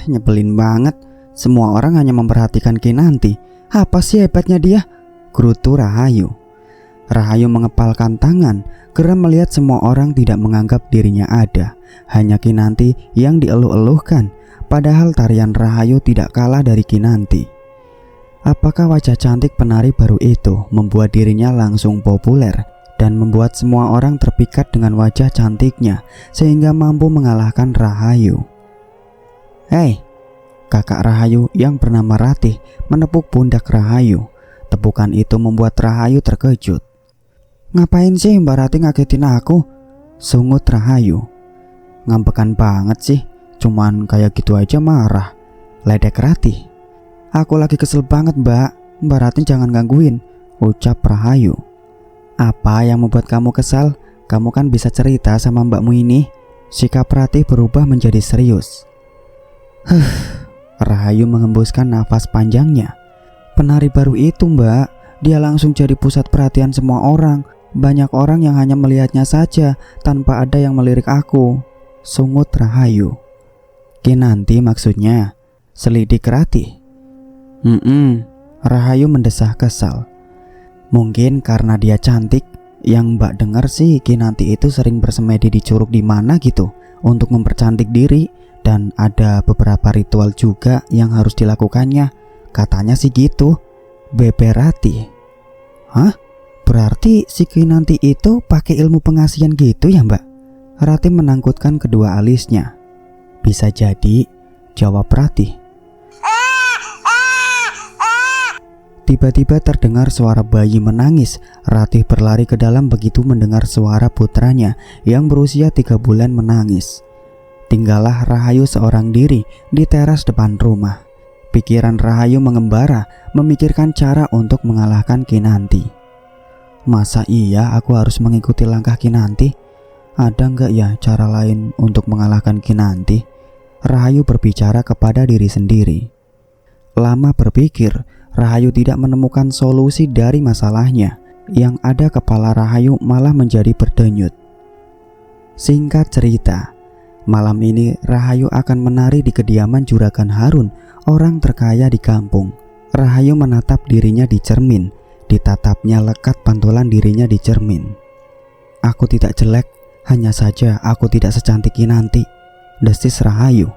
Nyebelin banget. Semua orang hanya memperhatikan Kinanti. Apa sih hebatnya dia? Gerutu Rahayu. Rahayu mengepalkan tangan, geram melihat semua orang tidak menganggap dirinya ada. Hanya Kinanti yang dieluh-eluhkan. Padahal tarian Rahayu tidak kalah dari Kinanti. Apakah wajah cantik penari baru itu membuat dirinya langsung populer dan membuat semua orang terpikat dengan wajah cantiknya sehingga mampu mengalahkan Rahayu? Hei, kakak Rahayu yang bernama Ratih menepuk pundak Rahayu. Tepukan itu membuat Rahayu terkejut. Ngapain sih Mbak Ratih ngagetin aku? Sungut Rahayu. Ngambekan banget sih, cuman kayak gitu aja marah. Ledek Ratih. Aku lagi kesel banget Mbak Ratih jangan gangguin, ucap Rahayu. Apa yang membuat kamu kesal? Kamu kan bisa cerita sama mbakmu ini. Sikap Ratih berubah menjadi serius. Rahayu mengembuskan nafas panjangnya. Penari baru itu Mbak, dia langsung jadi pusat perhatian semua orang. Banyak orang yang hanya melihatnya saja tanpa ada yang melirik aku, sungut Rahayu. Kinanti maksudnya, selidik Ratih. Rahayu mendesah kesal. Mungkin karena dia cantik. Yang Mbak dengar sih Kinanti itu sering bersemedi di curug di mana gitu untuk mempercantik diri, dan ada beberapa ritual juga yang harus dilakukannya. Katanya sih gitu, Bebe Ratih. Hah? Berarti si Kinanti itu pakai ilmu pengasihan gitu ya Mbak? Ratih menangkutkan kedua alisnya. Bisa jadi, jawab Ratih. Tiba-tiba terdengar suara bayi menangis. Ratih berlari ke dalam begitu mendengar suara putranya yang berusia 3 bulan menangis. Tinggallah Rahayu seorang diri di teras depan rumah. Pikiran Rahayu mengembara memikirkan cara untuk mengalahkan Kinanti. Masa iya aku harus mengikuti langkah Kinanti? Ada nggak ya cara lain untuk mengalahkan Kinanti? Rahayu berbicara kepada diri sendiri. Lama berpikir, Rahayu tidak menemukan solusi dari masalahnya. Yang ada kepala Rahayu malah menjadi berdenyut. Singkat cerita, malam ini Rahayu akan menari di kediaman Juragan Harun, orang terkaya di kampung. Rahayu menatap dirinya di cermin. Ditatapnya lekat pantulan dirinya di cermin. Aku tidak jelek, hanya saja aku tidak secantik Kinanti, desis Rahayu.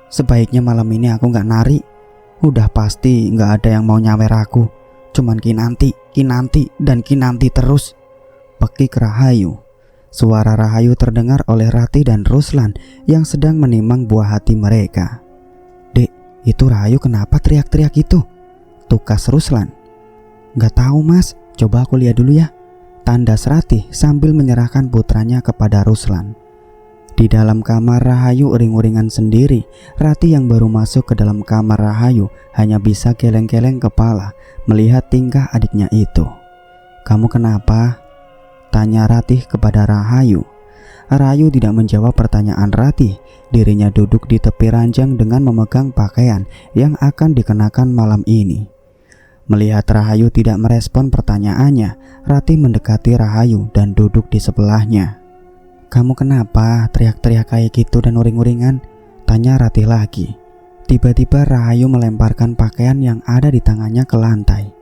Sebaiknya malam ini aku gak nari. Udah pasti gak ada yang mau nyawer aku. Cuman Kinanti, dan Kinanti terus, pekik Rahayu. Suara Rahayu terdengar oleh Ratih dan Ruslan yang sedang menimang buah hati mereka. Dek, itu Rahayu kenapa teriak-teriak itu? Tukas Ruslan. Gak tahu mas, coba aku lihat dulu ya, tandas Ratih sambil menyerahkan putranya kepada Ruslan. Di dalam kamar Rahayu uring-uringan sendiri. Ratih yang baru masuk ke dalam kamar Rahayu hanya bisa geleng-geleng kepala melihat tingkah adiknya itu. Kamu kenapa? Tanya Ratih kepada Rahayu. Rahayu tidak menjawab pertanyaan Ratih. Dirinya duduk di tepi ranjang dengan memegang pakaian yang akan dikenakan malam ini. Melihat Rahayu tidak merespon pertanyaannya, Ratih mendekati Rahayu dan duduk di sebelahnya. Kamu kenapa teriak-teriak kayak gitu dan uring-uringan? Tanya Ratih lagi. Tiba-tiba Rahayu melemparkan pakaian yang ada di tangannya ke lantai.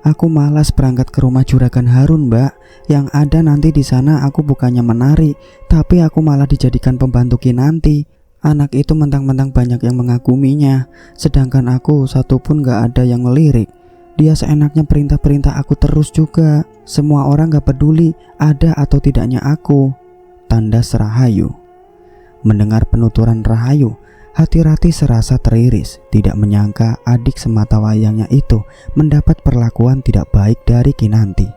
Aku malas berangkat ke rumah Juragan Harun Mbak. Yang ada nanti di sana aku bukannya menari, tapi aku malah dijadikan pembantu Kinanti. Anak itu mentang-mentang banyak yang mengaguminya, sedangkan aku satupun gak ada yang melirik. Dia seenaknya perintah-perintah aku terus juga. Semua orang gak peduli ada atau tidaknya aku, tandas Rahayu. Mendengar penuturan Rahayu, hati Ratih serasa teriris. Tidak menyangka adik semata wayangnya itu mendapat perlakuan tidak baik dari Kinanti.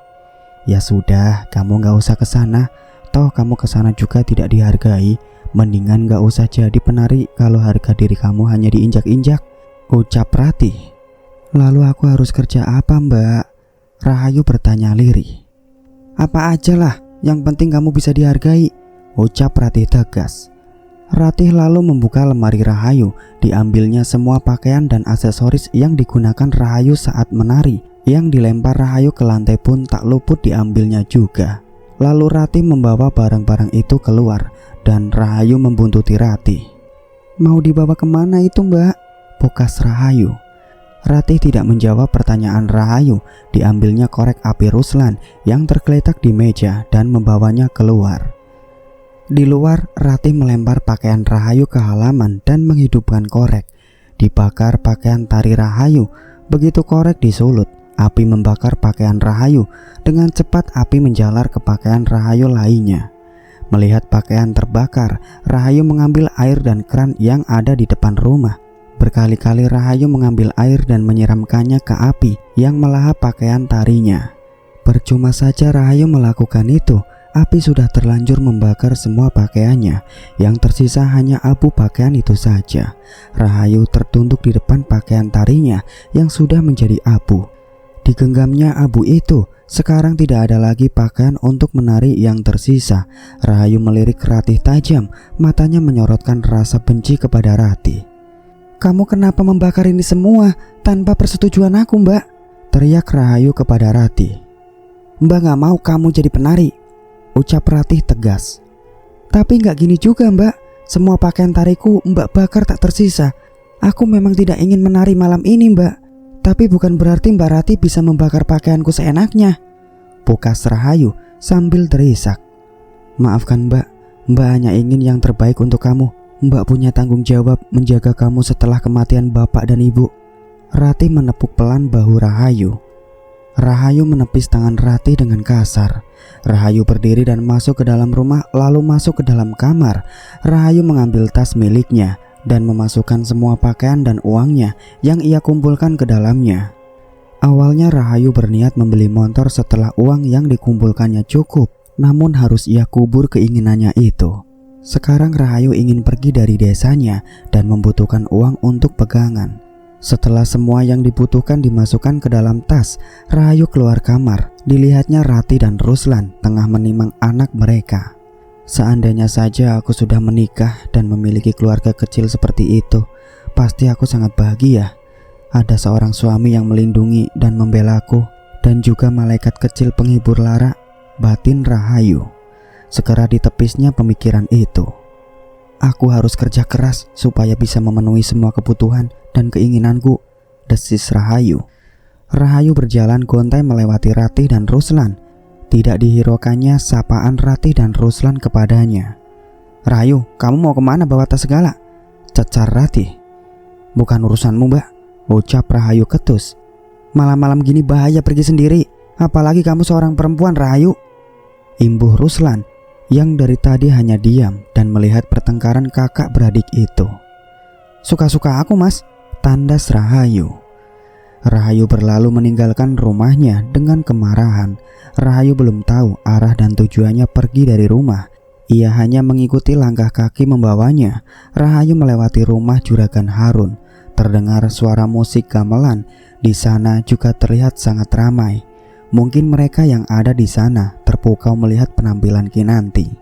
Ya sudah, kamu gak usah kesana. Toh kamu kesana juga tidak dihargai. Mendingan gak usah jadi penari kalau harga diri kamu hanya diinjak-injak, ucap Ratih. Lalu aku harus kerja apa Mbak? Rahayu bertanya lirih. Apa aja lah, yang penting kamu bisa dihargai, ucap Ratih tegas. Ratih lalu membuka lemari Rahayu. Diambilnya semua pakaian dan aksesoris yang digunakan Rahayu saat menari. Yang dilempar Rahayu ke lantai pun tak luput diambilnya juga. Lalu Ratih membawa barang-barang itu keluar dan Rahayu membuntuti Ratih. Mau dibawa kemana itu mbak? Pukas Rahayu. Ratih tidak menjawab pertanyaan Rahayu. Diambilnya korek api Ruslan yang tergeletak di meja dan membawanya keluar. Di luar, Ratih melempar pakaian Rahayu ke halaman dan menghidupkan korek. Dibakar pakaian tari Rahayu. Begitu korek disulut, api membakar pakaian Rahayu. Dengan cepat api menjalar ke pakaian Rahayu lainnya. Melihat pakaian terbakar, Rahayu mengambil air dan keran yang ada di depan rumah. Berkali-kali Rahayu mengambil air dan menyiramkannya ke api yang melahap pakaian tarinya. Percuma saja Rahayu melakukan itu. Api sudah terlanjur membakar semua pakaiannya. Yang tersisa hanya abu pakaian itu saja. Rahayu tertunduk di depan pakaian tarinya yang sudah menjadi abu. Digenggamnya abu itu. Sekarang tidak ada lagi pakaian untuk menari yang tersisa. Rahayu melirik Ratih tajam. Matanya menyorotkan rasa benci kepada Ratih. Kamu kenapa membakar ini semua tanpa persetujuan aku mbak? Teriak Rahayu kepada Ratih. Mbak gak mau kamu jadi penari, ucap Ratih tegas. Tapi gak gini juga mbak. Semua pakaian tariku mbak bakar tak tersisa. Aku memang tidak ingin menari malam ini mbak. Tapi bukan berarti mbak Ratih bisa membakar pakaianku seenaknya, pukas Rahayu sambil terisak. Maafkan mbak. Mbak hanya ingin yang terbaik untuk kamu. Mbak punya tanggung jawab menjaga kamu setelah kematian bapak dan ibu. Ratih menepuk pelan bahu Rahayu. Rahayu menepis tangan Ratih dengan kasar. Rahayu berdiri dan masuk ke dalam rumah lalu masuk ke dalam kamar. Rahayu mengambil tas miliknya dan memasukkan semua pakaian dan uangnya yang ia kumpulkan ke dalamnya. Awalnya Rahayu berniat membeli motor setelah uang yang dikumpulkannya cukup. Namun harus ia kubur keinginannya itu. Sekarang Rahayu ingin pergi dari desanya dan membutuhkan uang untuk pegangan. Setelah semua yang dibutuhkan dimasukkan ke dalam tas, Rahayu keluar kamar. Dilihatnya Ratih dan Ruslan tengah menimang anak mereka. Seandainya saja aku sudah menikah dan memiliki keluarga kecil seperti itu, pasti aku sangat bahagia. Ada seorang suami yang melindungi dan membelaku, dan juga malaikat kecil penghibur lara, batin Rahayu. Segera ditepisnya pemikiran itu. Aku harus kerja keras supaya bisa memenuhi semua kebutuhan dan keinginanku, desis Rahayu. Rahayu berjalan gontai melewati Ratih dan Ruslan. Tidak dihiraukannya sapaan Ratih dan Ruslan kepadanya. Rahayu, kamu mau kemana bawa tas segala? Cecar Ratih. Bukan urusanmu mbak, ucap Rahayu ketus. Malam-malam gini bahaya pergi sendiri. Apalagi kamu seorang perempuan Rahayu, imbuh Ruslan yang dari tadi hanya diam dan melihat pertengkaran kakak beradik itu. Suka-suka aku mas, tandas Rahayu. Rahayu berlalu meninggalkan rumahnya dengan kemarahan. Rahayu belum tahu arah dan tujuannya pergi dari rumah. Ia hanya mengikuti langkah kaki membawanya. Rahayu melewati rumah Juragan Harun. Terdengar suara musik gamelan. Di sana juga terlihat sangat ramai. Mungkin mereka yang ada di sana terpukau melihat penampilan Kinanti.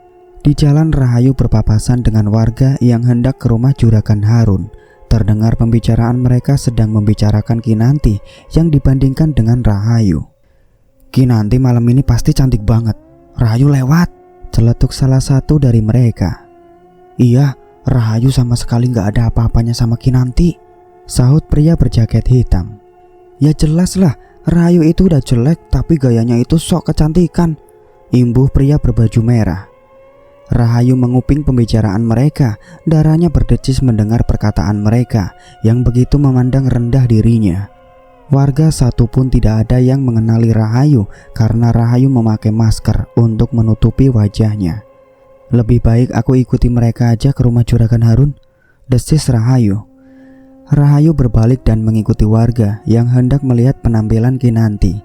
Di jalan Rahayu berpapasan dengan warga yang hendak ke rumah Juragan Harun. Terdengar pembicaraan mereka sedang membicarakan Kinanti yang dibandingkan dengan Rahayu. Kinanti malam ini pasti cantik banget. Rahayu lewat, celetuk salah satu dari mereka. Iya, Rahayu sama sekali gak ada apa-apanya sama Kinanti, sahut pria berjaket hitam. Ya jelas lah, Rahayu itu udah jelek tapi gayanya itu sok kecantikan, imbuh pria berbaju merah. Rahayu menguping pembicaraan mereka. Darahnya berdecis mendengar perkataan mereka yang begitu memandang rendah dirinya. Warga satu pun tidak ada yang mengenali Rahayu karena Rahayu memakai masker untuk menutupi wajahnya. Lebih baik aku ikuti mereka aja ke rumah Juragan Harun, desis Rahayu. Rahayu berbalik dan mengikuti warga yang hendak melihat penampilan Kinanti.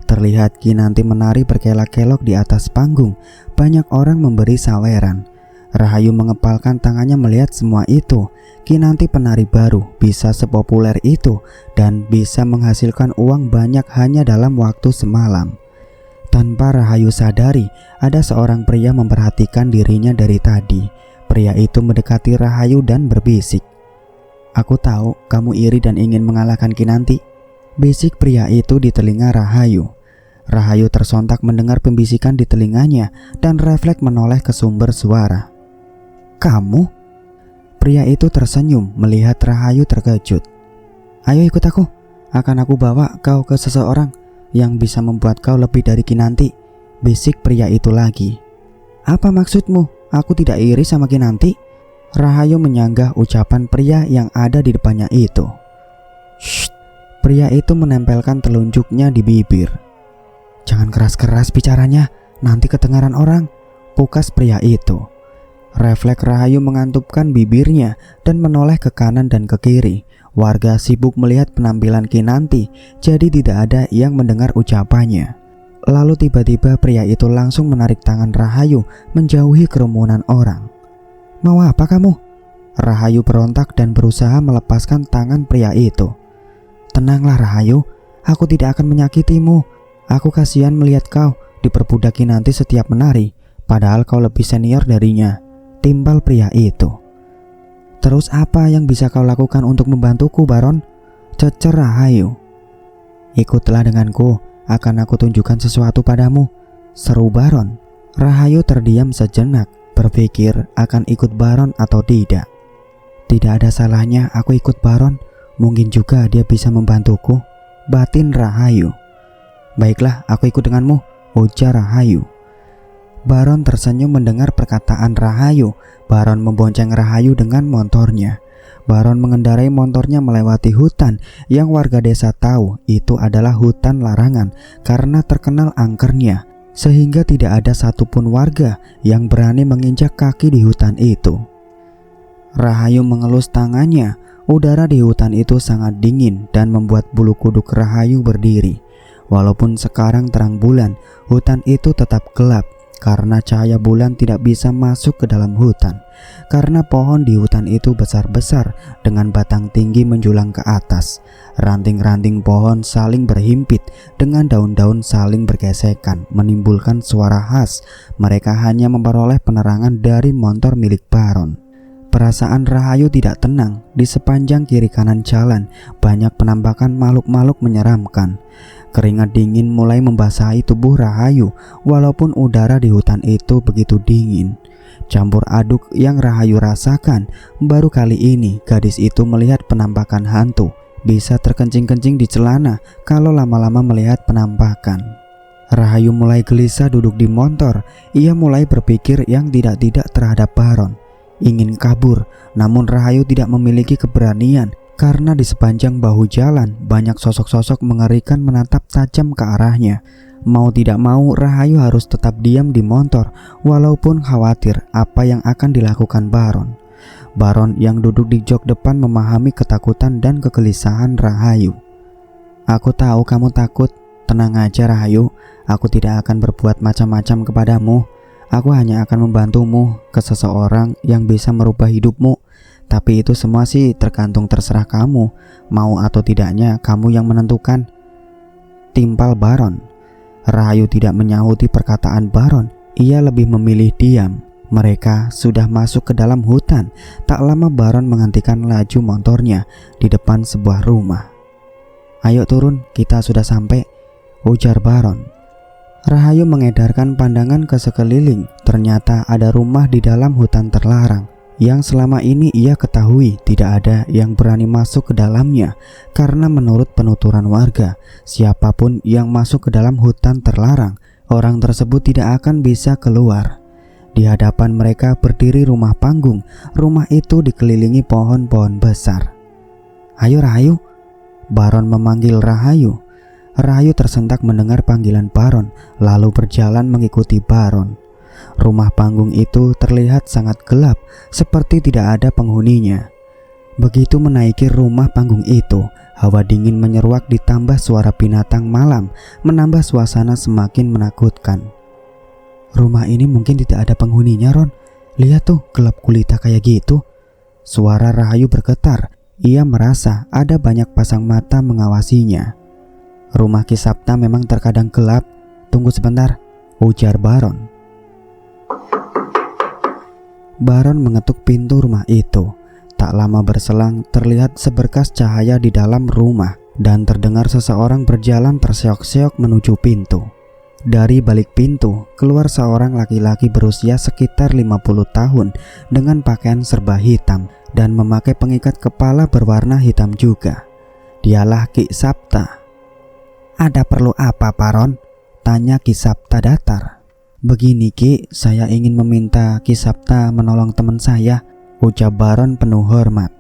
Terlihat Kinanti menari berkelok-kelok di atas panggung. Banyak orang memberi saweran. Rahayu mengepalkan tangannya melihat semua itu. Kinanti penari baru bisa sepopuler itu dan bisa menghasilkan uang banyak hanya dalam waktu semalam. Tanpa Rahayu sadari, ada seorang pria memperhatikan dirinya dari tadi. Pria itu mendekati Rahayu dan berbisik. Aku tahu kamu iri dan ingin mengalahkan Kinanti, bisik pria itu di telinga Rahayu. Rahayu tersontak mendengar pembisikan di telinganya dan refleks menoleh ke sumber suara. Kamu? Pria itu tersenyum melihat Rahayu terkejut. "Ayo ikut aku, akan aku bawa kau ke seseorang yang bisa membuat kau lebih dari Kinanti," bisik pria itu lagi. "Apa maksudmu? Aku tidak iri sama Kinanti." Rahayu menyanggah ucapan pria yang ada di depannya itu. "Shh!" Pria itu menempelkan telunjuknya di bibir. "Jangan keras-keras bicaranya, nanti kedengaran orang," pukas pria itu. Refleks Rahayu mengantupkan bibirnya dan menoleh ke kanan dan ke kiri. Warga sibuk melihat penampilan Kinanti, jadi tidak ada yang mendengar ucapannya. Lalu tiba-tiba pria itu langsung menarik tangan Rahayu menjauhi kerumunan orang. "Mau apa kamu?" Rahayu berontak dan berusaha melepaskan tangan pria itu. "Tenanglah Rahayu, aku tidak akan menyakitimu. Aku kasihan melihat kau diperbudak Kinanti setiap menari, padahal kau lebih senior darinya," timbal pria itu. "Terus apa yang bisa kau lakukan untuk membantuku, Baron?" cecer Rahayu. "Ikutlah denganku, akan aku tunjukkan sesuatu padamu," seru Baron. Rahayu terdiam sejenak, berpikir akan ikut Baron atau tidak. "Tidak ada salahnya aku ikut Baron, mungkin juga dia bisa membantuku," batin Rahayu. "Baiklah, aku ikut denganmu," ujar Rahayu. Baron tersenyum mendengar perkataan Rahayu. Baron membonceng Rahayu dengan motornya. Baron mengendarai motornya melewati hutan yang warga desa tahu itu adalah hutan larangan karena terkenal angkernya, sehingga tidak ada satupun warga yang berani menginjak kaki di hutan itu. Rahayu mengelus tangannya. Udara di hutan itu sangat dingin dan membuat bulu kuduk Rahayu berdiri. Walaupun sekarang terang bulan, hutan itu tetap gelap karena cahaya bulan tidak bisa masuk ke dalam hutan. Karena pohon di hutan itu besar-besar dengan batang tinggi menjulang ke atas. Ranting-ranting pohon saling berhimpit dengan daun-daun saling bergesekan, menimbulkan suara khas. Mereka hanya memperoleh penerangan dari motor milik Baron. Perasaan Rahayu tidak tenang. Di sepanjang kiri kanan jalan banyak penampakan makhluk-makhluk menyeramkan. Keringat dingin mulai membasahi tubuh Rahayu walaupun udara di hutan itu begitu dingin. Campur aduk yang Rahayu rasakan, baru kali ini gadis itu melihat penampakan hantu. Bisa terkencing-kencing di celana kalau lama-lama melihat penampakan. Rahayu mulai gelisah duduk di motor. Ia mulai berpikir yang tidak-tidak terhadap Baron. Ingin kabur, namun Rahayu tidak memiliki keberanian. Karena di sepanjang bahu jalan banyak sosok-sosok mengerikan menatap tajam ke arahnya. Mau tidak mau Rahayu harus tetap diam di motor walaupun khawatir apa yang akan dilakukan Baron. Baron yang duduk di jok depan memahami ketakutan dan kegelisahan Rahayu. "Aku tahu kamu takut. Tenang aja Rahayu, aku tidak akan berbuat macam-macam kepadamu. Aku hanya akan membantumu ke seseorang yang bisa merubah hidupmu. Tapi itu semua sih terserah kamu. Mau atau tidaknya kamu yang menentukan," timpal Baron. Rahayu tidak menyahuti perkataan Baron. Ia lebih memilih diam. Mereka sudah masuk ke dalam hutan. Tak lama Baron menghentikan laju motornya di depan sebuah rumah. "Ayo turun, kita sudah sampai," ujar Baron. Rahayu mengedarkan pandangan ke sekeliling. Ternyata ada rumah di dalam hutan terlarang yang selama ini ia ketahui tidak ada yang berani masuk ke dalamnya. Karena menurut penuturan warga, siapapun yang masuk ke dalam hutan terlarang, orang tersebut tidak akan bisa keluar. Di hadapan mereka berdiri rumah panggung. Rumah itu dikelilingi pohon-pohon besar. "Ayo Rahayu," Baron memanggil Rahayu. Rahayu tersentak mendengar panggilan Baron, lalu berjalan mengikuti Baron. Rumah panggung itu terlihat sangat gelap, seperti tidak ada penghuninya. Begitu menaiki rumah panggung itu, hawa dingin menyeruak ditambah suara binatang malam, menambah suasana semakin menakutkan. "Rumah ini mungkin tidak ada penghuninya, Ron. Lihat tuh, gelap gulita kayak gitu." Suara Rahayu bergetar. Ia merasa ada banyak pasang mata mengawasinya. "Rumah Ki Sabta memang terkadang gelap. Tunggu sebentar," ujar Baron. Baron mengetuk pintu rumah itu. Tak lama berselang terlihat seberkas cahaya di dalam rumah dan terdengar seseorang berjalan terseok-seok menuju pintu. Dari balik pintu keluar seorang laki-laki berusia sekitar 50 tahun dengan pakaian serba hitam dan memakai pengikat kepala berwarna hitam juga. Dialah Ki Sapta. "Ada perlu apa, Baron?" tanya Ki Sapta datar. "Begini Ki, saya ingin meminta Ki Sapta menolong teman saya," ucap Baron penuh hormat.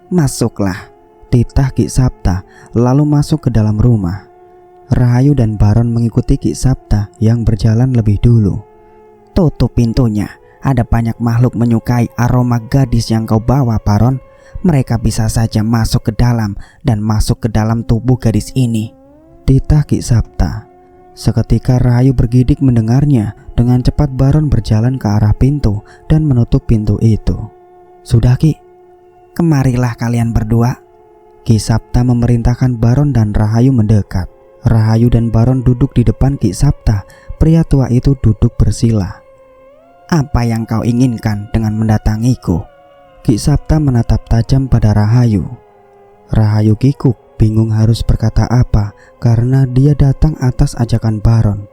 "Masuklah," titah Ki Sapta lalu masuk ke dalam rumah. Rahayu dan Baron mengikuti Ki Sapta yang berjalan lebih dulu. "Tutup pintunya, ada banyak makhluk menyukai aroma gadis yang kau bawa, Baron. Mereka bisa saja masuk ke dalam dan masuk ke dalam tubuh gadis ini," titah Ki Sapta. Seketika Rahayu bergidik mendengarnya. Dengan cepat Baron berjalan ke arah pintu dan menutup pintu itu. "Sudah Ki, kemarilah kalian berdua," Ki Sapta memerintahkan Baron dan Rahayu mendekat. Rahayu dan Baron duduk di depan Ki Sapta. Pria tua itu duduk bersila. "Apa yang kau inginkan dengan mendatangiku?" Ki Sapta menatap tajam pada Rahayu. Rahayu kikuk, bingung harus berkata apa karena dia datang atas ajakan Baron.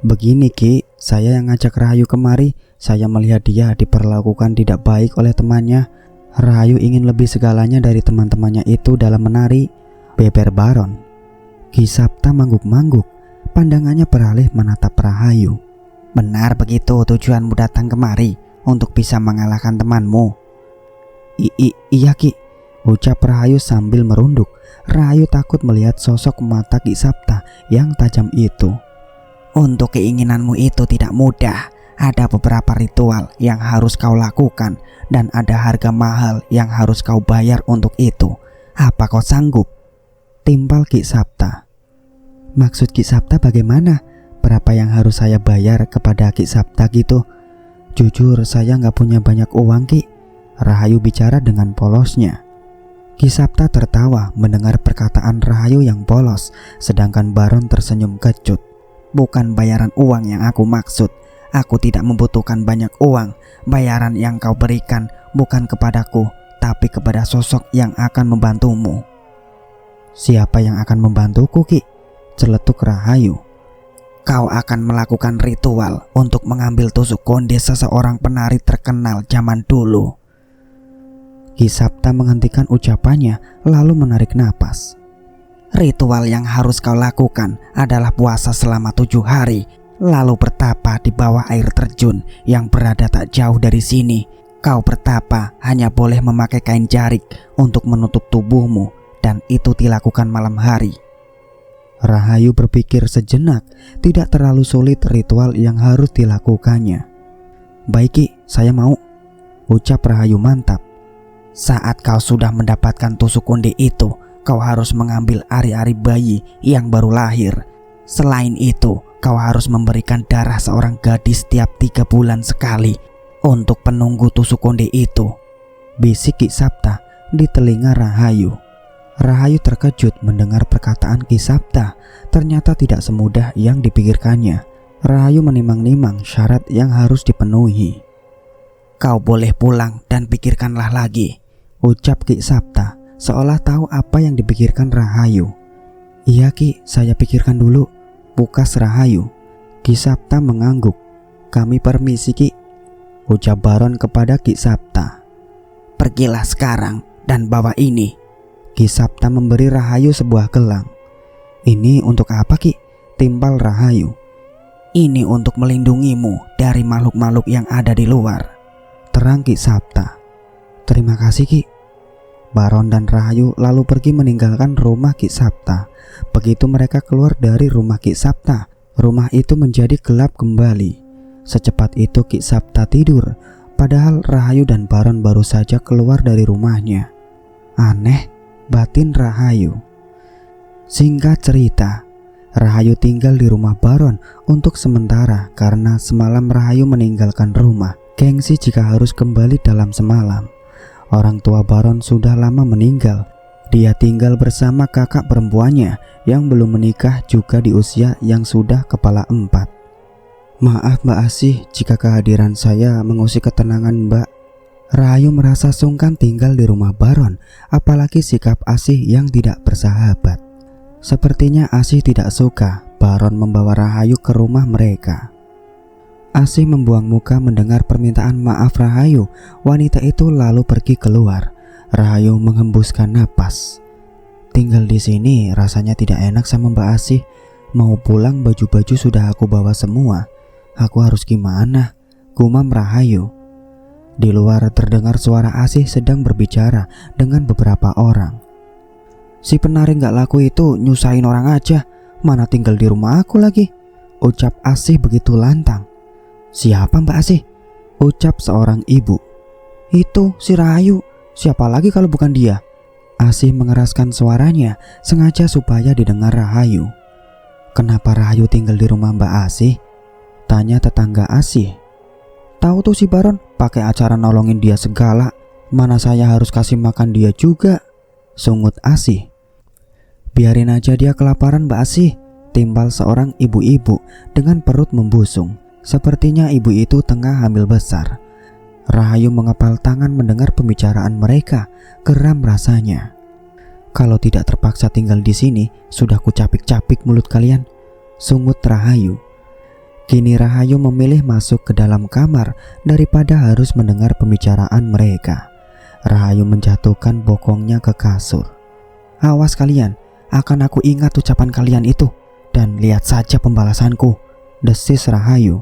"Begini Ki, saya yang ngajak Rahayu kemari. Saya melihat dia diperlakukan tidak baik oleh temannya. Rahayu ingin lebih segalanya dari teman-temannya itu dalam menari," beber Baron. Ki Sapta mangguk-mangguk, pandangannya beralih menatap Rahayu. "Benar begitu tujuanmu datang kemari, untuk bisa mengalahkan temanmu?" Iya Ki," ucap Rahayu sambil merunduk. Rahayu takut melihat sosok mata Ki Sapta yang tajam itu. "Untuk keinginanmu itu tidak mudah. Ada beberapa ritual yang harus kau lakukan dan ada harga mahal yang harus kau bayar untuk itu. Apa kau sanggup?" timpal Ki Sapta. "Maksud Ki Sapta bagaimana? Berapa yang harus saya bayar kepada Ki Sapta gitu?" "Jujur saya nggak punya banyak uang Ki," Rahayu bicara dengan polosnya. Ki Sapta tertawa mendengar perkataan Rahayu yang polos, sedangkan Baron tersenyum kecut. "Bukan bayaran uang yang aku maksud. Aku tidak membutuhkan banyak uang. Bayaran yang kau berikan bukan kepadaku, tapi kepada sosok yang akan membantumu." "Siapa yang akan membantuku Ki?" celetuk Rahayu. "Kau akan melakukan ritual untuk mengambil tusuk konde seseorang penari terkenal zaman dulu." Ki Sapta menghentikan ucapannya lalu menarik napas. "Ritual yang harus kau lakukan adalah puasa selama 7 hari, lalu bertapa di bawah air terjun yang berada tak jauh dari sini. Kau bertapa hanya boleh memakai kain jarik untuk menutup tubuhmu, dan itu dilakukan malam hari." Rahayu berpikir sejenak, tidak terlalu sulit ritual yang harus dilakukannya. "Baik Ki, saya mau," ucap Rahayu mantap. "Saat kau sudah mendapatkan tusuk konde itu, kau harus mengambil ari-ari bayi yang baru lahir. Selain itu, kau harus memberikan darah seorang gadis tiap 3 bulan sekali untuk penunggu tusuk konde itu," bisik Ki Sapta di telinga Rahayu. Rahayu terkejut mendengar perkataan Ki Sapta. Ternyata tidak semudah yang dipikirkannya. Rahayu menimang-nimang syarat yang harus dipenuhi. "Kau boleh pulang dan pikirkanlah lagi," ucap Ki Sapta seolah tahu apa yang dipikirkan Rahayu. "Iya Ki, saya pikirkan dulu," pukas Rahayu. Ki Sapta mengangguk. "Kami permisi Ki," ucap Baron kepada Ki Sapta. "Pergilah sekarang dan bawa ini." Ki Sapta memberi Rahayu sebuah gelang. "Ini untuk apa Ki?" timpal Rahayu. "Ini untuk melindungimu dari makhluk-makhluk yang ada di luar," terang Ki Sapta. "Terima kasih Ki." Baron dan Rahayu lalu pergi meninggalkan rumah Ki Sapta. Begitu mereka keluar dari rumah Ki Sapta, rumah itu menjadi gelap kembali. Secepat itu Ki Sapta tidur, padahal Rahayu dan Baron baru saja keluar dari rumahnya. Aneh, batin Rahayu. Singkat cerita, Rahayu tinggal di rumah Baron untuk sementara karena semalam Rahayu meninggalkan rumah. Gengsi jika harus kembali dalam semalam. Orang tua Baron sudah lama meninggal. Dia tinggal bersama kakak perempuannya yang belum menikah juga di usia yang sudah kepala 4. "Maaf Mbak Asih jika kehadiran saya mengusik ketenangan Mbak." Rahayu merasa sungkan tinggal di rumah Baron, apalagi sikap Asih yang tidak bersahabat. Sepertinya Asih tidak suka Baron membawa Rahayu ke rumah mereka. Asih membuang muka mendengar permintaan maaf Rahayu. Wanita itu lalu pergi keluar. Rahayu menghembuskan napas. Tinggal di sini rasanya tidak enak sama Mbak Asih. Mau pulang baju-baju sudah aku bawa semua. Aku harus gimana? Gumam Rahayu. Di luar terdengar suara Asih sedang berbicara dengan beberapa orang. Si penari gak laku itu nyusahin orang aja. Mana tinggal di rumah aku lagi, ucap Asih begitu lantang. Siapa Mbak Asih? Ucap seorang ibu. Itu si Rahayu. Siapa lagi kalau bukan dia? Asih mengeraskan suaranya sengaja supaya didengar Rahayu. Kenapa Rahayu tinggal di rumah Mbak Asih? Tanya tetangga Asih. Tahu tuh si Baron pakai acara nolongin dia segala. Mana saya harus kasih makan dia juga, sungut Asih. Biarin aja dia kelaparan Mbak Asih, timbal seorang ibu-ibu dengan perut membusung. Sepertinya ibu itu tengah hamil besar. Rahayu mengepal tangan mendengar pembicaraan mereka, geram rasanya. Kalau tidak terpaksa tinggal di sini, sudah kucapik-capik mulut kalian, sungut Rahayu. Kini Rahayu memilih masuk ke dalam kamar daripada harus mendengar pembicaraan mereka. Rahayu menjatuhkan bokongnya ke kasur. Awas kalian, akan aku ingat ucapan kalian itu, dan lihat saja pembalasanku, desis Rahayu.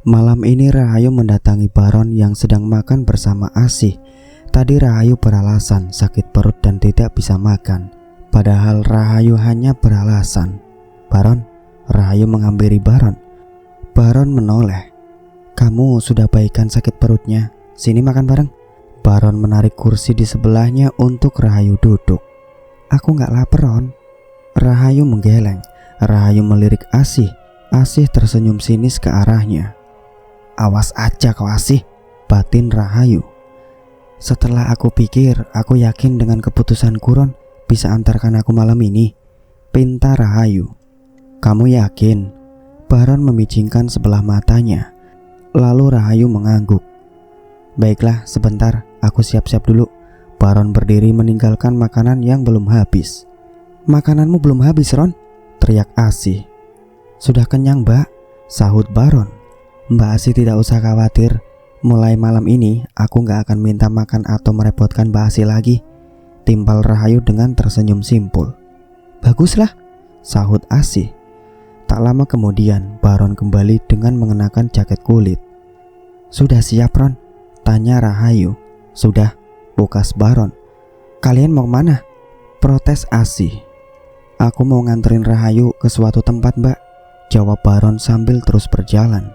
Malam ini Rahayu mendatangi Baron yang sedang makan bersama Asih. Tadi Rahayu beralasan sakit perut dan tidak bisa makan. Padahal Rahayu hanya beralasan. Baron, Rahayu menghampiri Baron. Baron menoleh. Kamu sudah baikan sakit perutnya, sini makan bareng. Baron menarik kursi di sebelahnya untuk Rahayu duduk. Aku gak lapar Ron. Rahayu menggeleng. Rahayu melirik Asih. Asih tersenyum sinis ke arahnya. Awas aja kau Asih, batin Rahayu. Setelah aku pikir, aku yakin dengan keputusanku Ron bisa antarkan aku malam ini, pinta Rahayu. Kamu yakin? Baron memicingkan sebelah matanya. Lalu Rahayu mengangguk. Baiklah, sebentar, aku siap-siap dulu. Baron berdiri meninggalkan makanan yang belum habis. Makananmu belum habis Ron? Teriak Asih. Sudah kenyang Mbak, sahut Baron. Mbak Asih tidak usah khawatir. Mulai malam ini aku gak akan minta makan atau merepotkan Mbak Asih lagi, timpal Rahayu dengan tersenyum simpul. Baguslah, sahut Asih. Tak lama kemudian Baron kembali dengan mengenakan jaket kulit. Sudah siap Ron? Tanya Rahayu. Sudah, bukas Baron. Kalian mau kemana? Protes Asih. Aku mau nganterin Rahayu ke suatu tempat Mbak, jawab Baron sambil terus berjalan.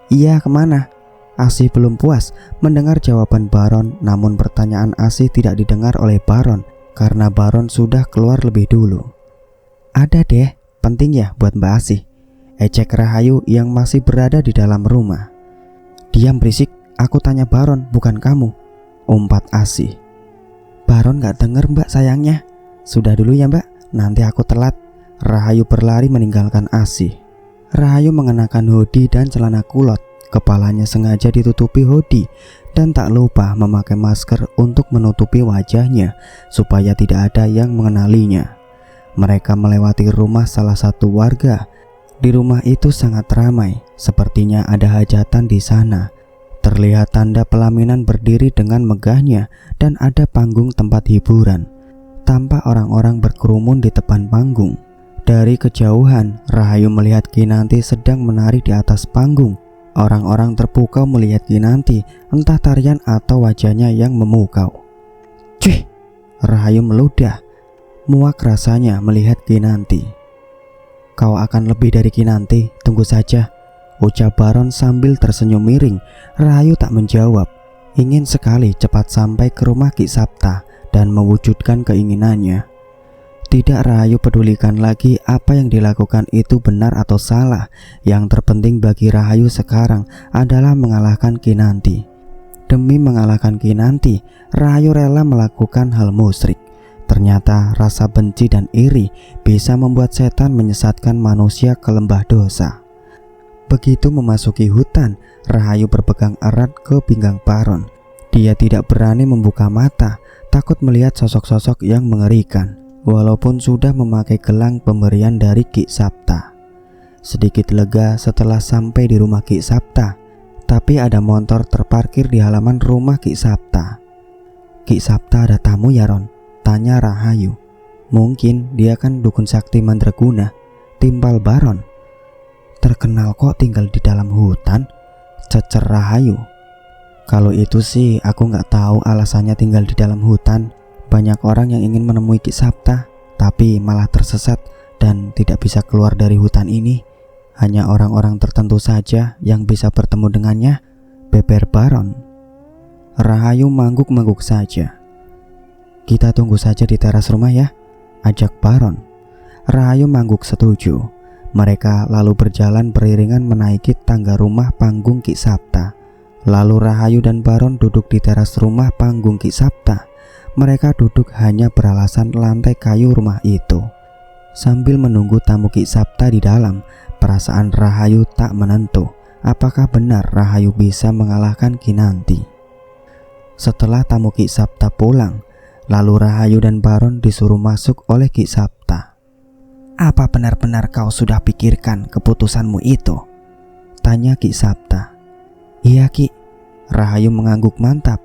Iya, kemana? Asih belum puas mendengar jawaban Baron, namun pertanyaan Asih tidak didengar oleh Baron karena Baron sudah keluar lebih dulu. Ada deh, penting ya buat Mbak Asih, ejek Rahayu yang masih berada di dalam rumah. Diam berisik, aku tanya Baron bukan kamu, umpat Asih. Baron gak denger Mbak sayangnya. Sudah dulu ya Mbak, nanti aku telat. Rahayu berlari meninggalkan Asih. Rahayu mengenakan hoodie dan celana kulot. Kepalanya sengaja ditutupi hoodie dan tak lupa memakai masker untuk menutupi wajahnya supaya tidak ada yang mengenalinya. Mereka melewati rumah salah satu warga. Di rumah itu sangat ramai, sepertinya ada hajatan di sana. Terlihat tanda pelaminan berdiri dengan megahnya dan ada panggung tempat hiburan. Tampak orang-orang berkerumun di depan panggung. Dari kejauhan, Rahayu melihat Kinanti sedang menari di atas panggung. Orang-orang terpukau melihat Kinanti, entah tarian atau wajahnya yang memukau. Cih, Rahayu meludah. Muak rasanya melihat Kinanti. Kau akan lebih dari Kinanti, tunggu saja, ucap Baron sambil tersenyum miring. Rahayu tak menjawab. Ingin sekali cepat sampai ke rumah Ki Sapta dan mewujudkan keinginannya. Tidak Rahayu pedulikan lagi apa yang dilakukan itu benar atau salah. Yang terpenting bagi Rahayu sekarang adalah mengalahkan Kinanti. Demi mengalahkan Kinanti, Rahayu rela melakukan hal musyrik. Ternyata rasa benci dan iri bisa membuat setan menyesatkan manusia ke lembah dosa. Begitu memasuki hutan, Rahayu berpegang erat ke pinggang Baron. Dia tidak berani membuka mata, takut melihat sosok-sosok yang mengerikan. walaupun sudah memakai gelang pemberian dari Ki Sapta. Sedikit lega setelah sampai di rumah Ki Sapta, tapi ada motor terparkir di halaman rumah Ki Sapta. "Ki Sapta ada tamu ya Ron?" tanya Rahayu. "Mungkin dia kan dukun sakti mandraguna," timpal Baron. "Terkenal kok tinggal di dalam hutan," cecer Rahayu. "Kalau itu sih aku nggak tahu alasannya tinggal di dalam hutan. Banyak orang yang ingin menemui Ki Sapta, tapi malah tersesat dan tidak bisa keluar dari hutan ini. Hanya orang-orang tertentu saja yang bisa bertemu dengannya," beber Baron. Rahayu mangguk-mangguk saja. "Kita tunggu saja di teras rumah ya," ajak Baron. Rahayu mangguk setuju. Mereka lalu berjalan beriringan menaiki tangga rumah panggung Ki Sapta. Lalu Rahayu dan Baron duduk di teras rumah panggung Ki Sapta. Mereka duduk hanya beralasan lantai kayu rumah itu. Sambil menunggu tamu Ki Sapta di dalam, perasaan Rahayu tak menentu. Apakah benar Rahayu bisa mengalahkan Kinanti? Setelah tamu Ki Sapta pulang, lalu Rahayu dan Baron disuruh masuk oleh Ki Sapta. "Apa benar-benar kau sudah pikirkan keputusanmu itu?" tanya Ki Sapta. "Iya Ki," Rahayu mengangguk mantap.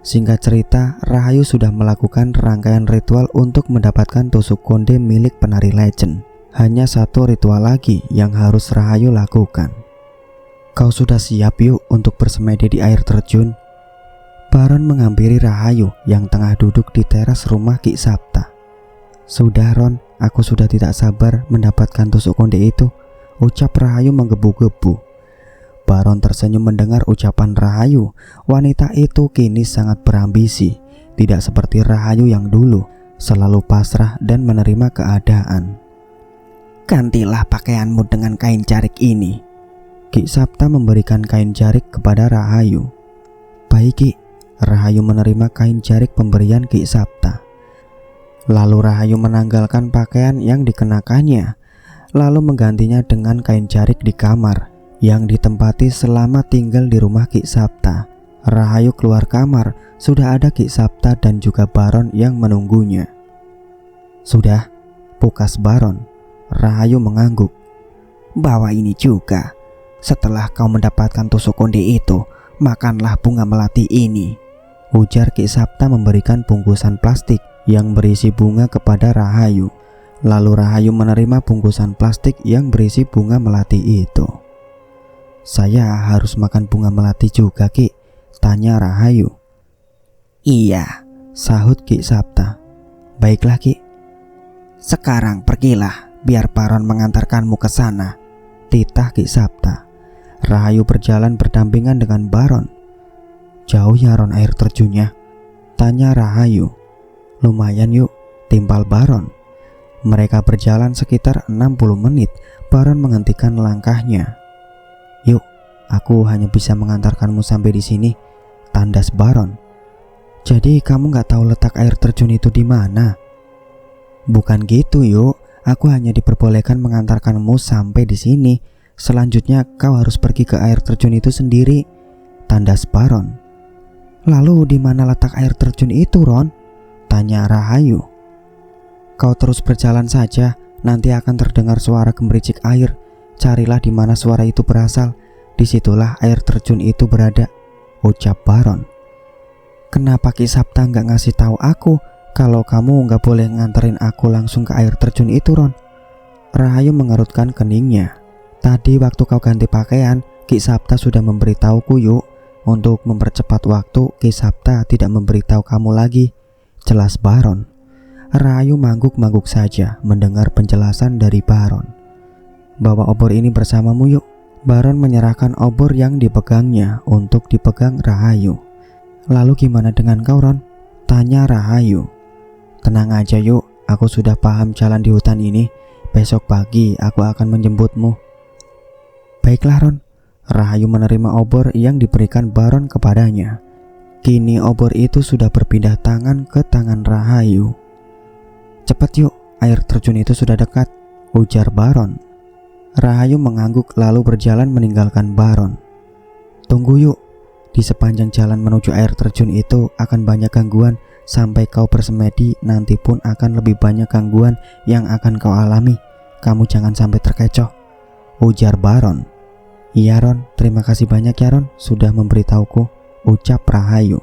Singkat cerita, Rahayu sudah melakukan rangkaian ritual untuk mendapatkan tusuk konde milik penari legend. Hanya satu ritual lagi yang harus Rahayu lakukan. "Kau sudah siap yuk untuk bersemedi di air terjun?" Baron menghampiri Rahayu yang tengah duduk di teras rumah Ki Sapta. "Sudah Ron, aku sudah tidak sabar mendapatkan tusuk konde itu," ucap Rahayu menggebu-gebu. Baron tersenyum mendengar ucapan Rahayu. Wanita itu kini sangat berambisi, tidak seperti Rahayu yang dulu, selalu pasrah dan menerima keadaan. "Gantilah pakaianmu dengan kain jarik ini." Ki Sapta memberikan kain jarik kepada Rahayu. "Baik Ki." Rahayu menerima kain jarik pemberian Ki Sapta. Lalu Rahayu menanggalkan pakaian yang dikenakannya, lalu menggantinya dengan kain jarik di kamar yang ditempati selama tinggal di rumah Ki Sapta. Rahayu keluar kamar, sudah ada Ki Sapta dan juga Baron yang menunggunya. "Sudah?" pukas Baron. Rahayu mengangguk. "Bawa ini juga. Setelah kau mendapatkan tusuk konde itu, makanlah bunga melati ini," ujar Ki Sapta memberikan bungkusan plastik yang berisi bunga kepada Rahayu. Lalu Rahayu menerima bungkusan plastik yang berisi bunga melati itu. "Saya harus makan bunga melati juga Ki?" tanya Rahayu. "Iya," sahut Ki Sapta. "Baiklah Ki." "Sekarang pergilah, biar Baron mengantarkanmu ke sana," titah Ki Sapta. Rahayu berjalan berdampingan dengan Baron. "Jauh ya Ron air terjunnya?" tanya Rahayu. "Lumayan yuk," timpal Baron. Mereka berjalan sekitar 60 menit. Baron menghentikan langkahnya. "Yuk, aku hanya bisa mengantarkanmu sampai di sini," tandas Baron. "Jadi kamu nggak tahu letak air terjun itu di mana?" "Bukan gitu yuk, aku hanya diperbolehkan mengantarkanmu sampai di sini. Selanjutnya kau harus pergi ke air terjun itu sendiri," tandas Baron. "Lalu di mana letak air terjun itu Ron?" tanya Rahayu. "Kau terus berjalan saja, nanti akan terdengar suara gemericik air. Carilah di mana suara itu berasal. Disitulah air terjun itu berada," ucap Baron. "Kenapa Ki Sapta nggak ngasih tahu aku kalau kamu nggak boleh nganterin aku langsung ke air terjun itu Ron?" Rahayu mengerutkan keningnya. "Tadi waktu kau ganti pakaian, Ki Sapta sudah memberitahuku yuk. Untuk mempercepat waktu, Ki Sapta tidak memberitahu kamu lagi," jelas Baron. Rahayu mangguk-mangguk saja mendengar penjelasan dari Baron. "Bawa obor ini bersamamu yuk." Baron menyerahkan obor yang dipegangnya untuk dipegang Rahayu. "Lalu gimana dengan kau Ron?" tanya Rahayu. "Tenang aja yuk, aku sudah paham jalan di hutan ini. Besok pagi aku akan menjemputmu." "Baiklah Ron." Rahayu menerima obor yang diberikan Baron kepadanya. Kini obor itu sudah berpindah tangan ke tangan Rahayu. "Cepat yuk, air terjun itu sudah dekat," ujar Baron. Rahayu mengangguk lalu berjalan meninggalkan Baron. "Tunggu yuk, di sepanjang jalan menuju air terjun itu akan banyak gangguan Sampai kau bersemedi nanti pun akan lebih banyak gangguan yang akan kau alami. Kamu jangan sampai terkecoh, ujar Baron. Iya Ron, terima kasih banyak ya Ron sudah memberitahuku, ucap Rahayu.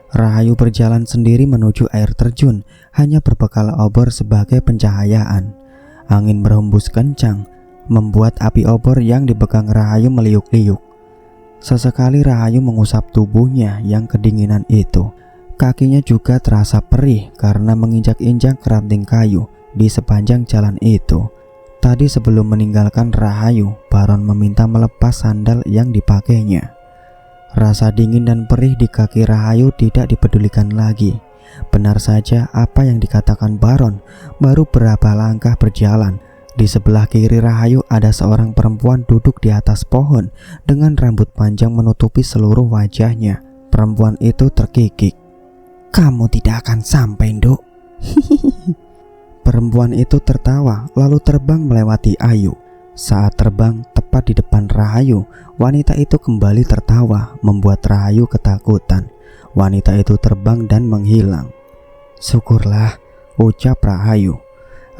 Rahayu berjalan sendiri menuju air terjun, hanya berbekal obor sebagai pencahayaan. Angin berhembus kencang, membuat api obor yang dipegang Rahayu meliuk-liuk. Sesekali Rahayu mengusap tubuhnya yang kedinginan itu. Kakinya juga terasa perih karena menginjak-injak ranting kayu di sepanjang jalan itu. Tadi sebelum meninggalkan Rahayu, Baron meminta melepas sandal yang dipakainya. Rasa dingin dan perih di kaki Rahayu tidak dipedulikan lagi. Benar saja apa yang dikatakan Baron. Baru berapa langkah berjalan, di sebelah kiri Rahayu ada seorang perempuan duduk di atas pohon dengan rambut panjang menutupi seluruh wajahnya. Perempuan itu terkikik. Kamu tidak akan sampai, Nduk. Perempuan itu tertawa lalu terbang melewati Ayu. Saat terbang tepat di depan Rahayu, wanita itu kembali tertawa membuat Rahayu ketakutan. Wanita itu terbang dan menghilang. Syukurlah, ucap Rahayu.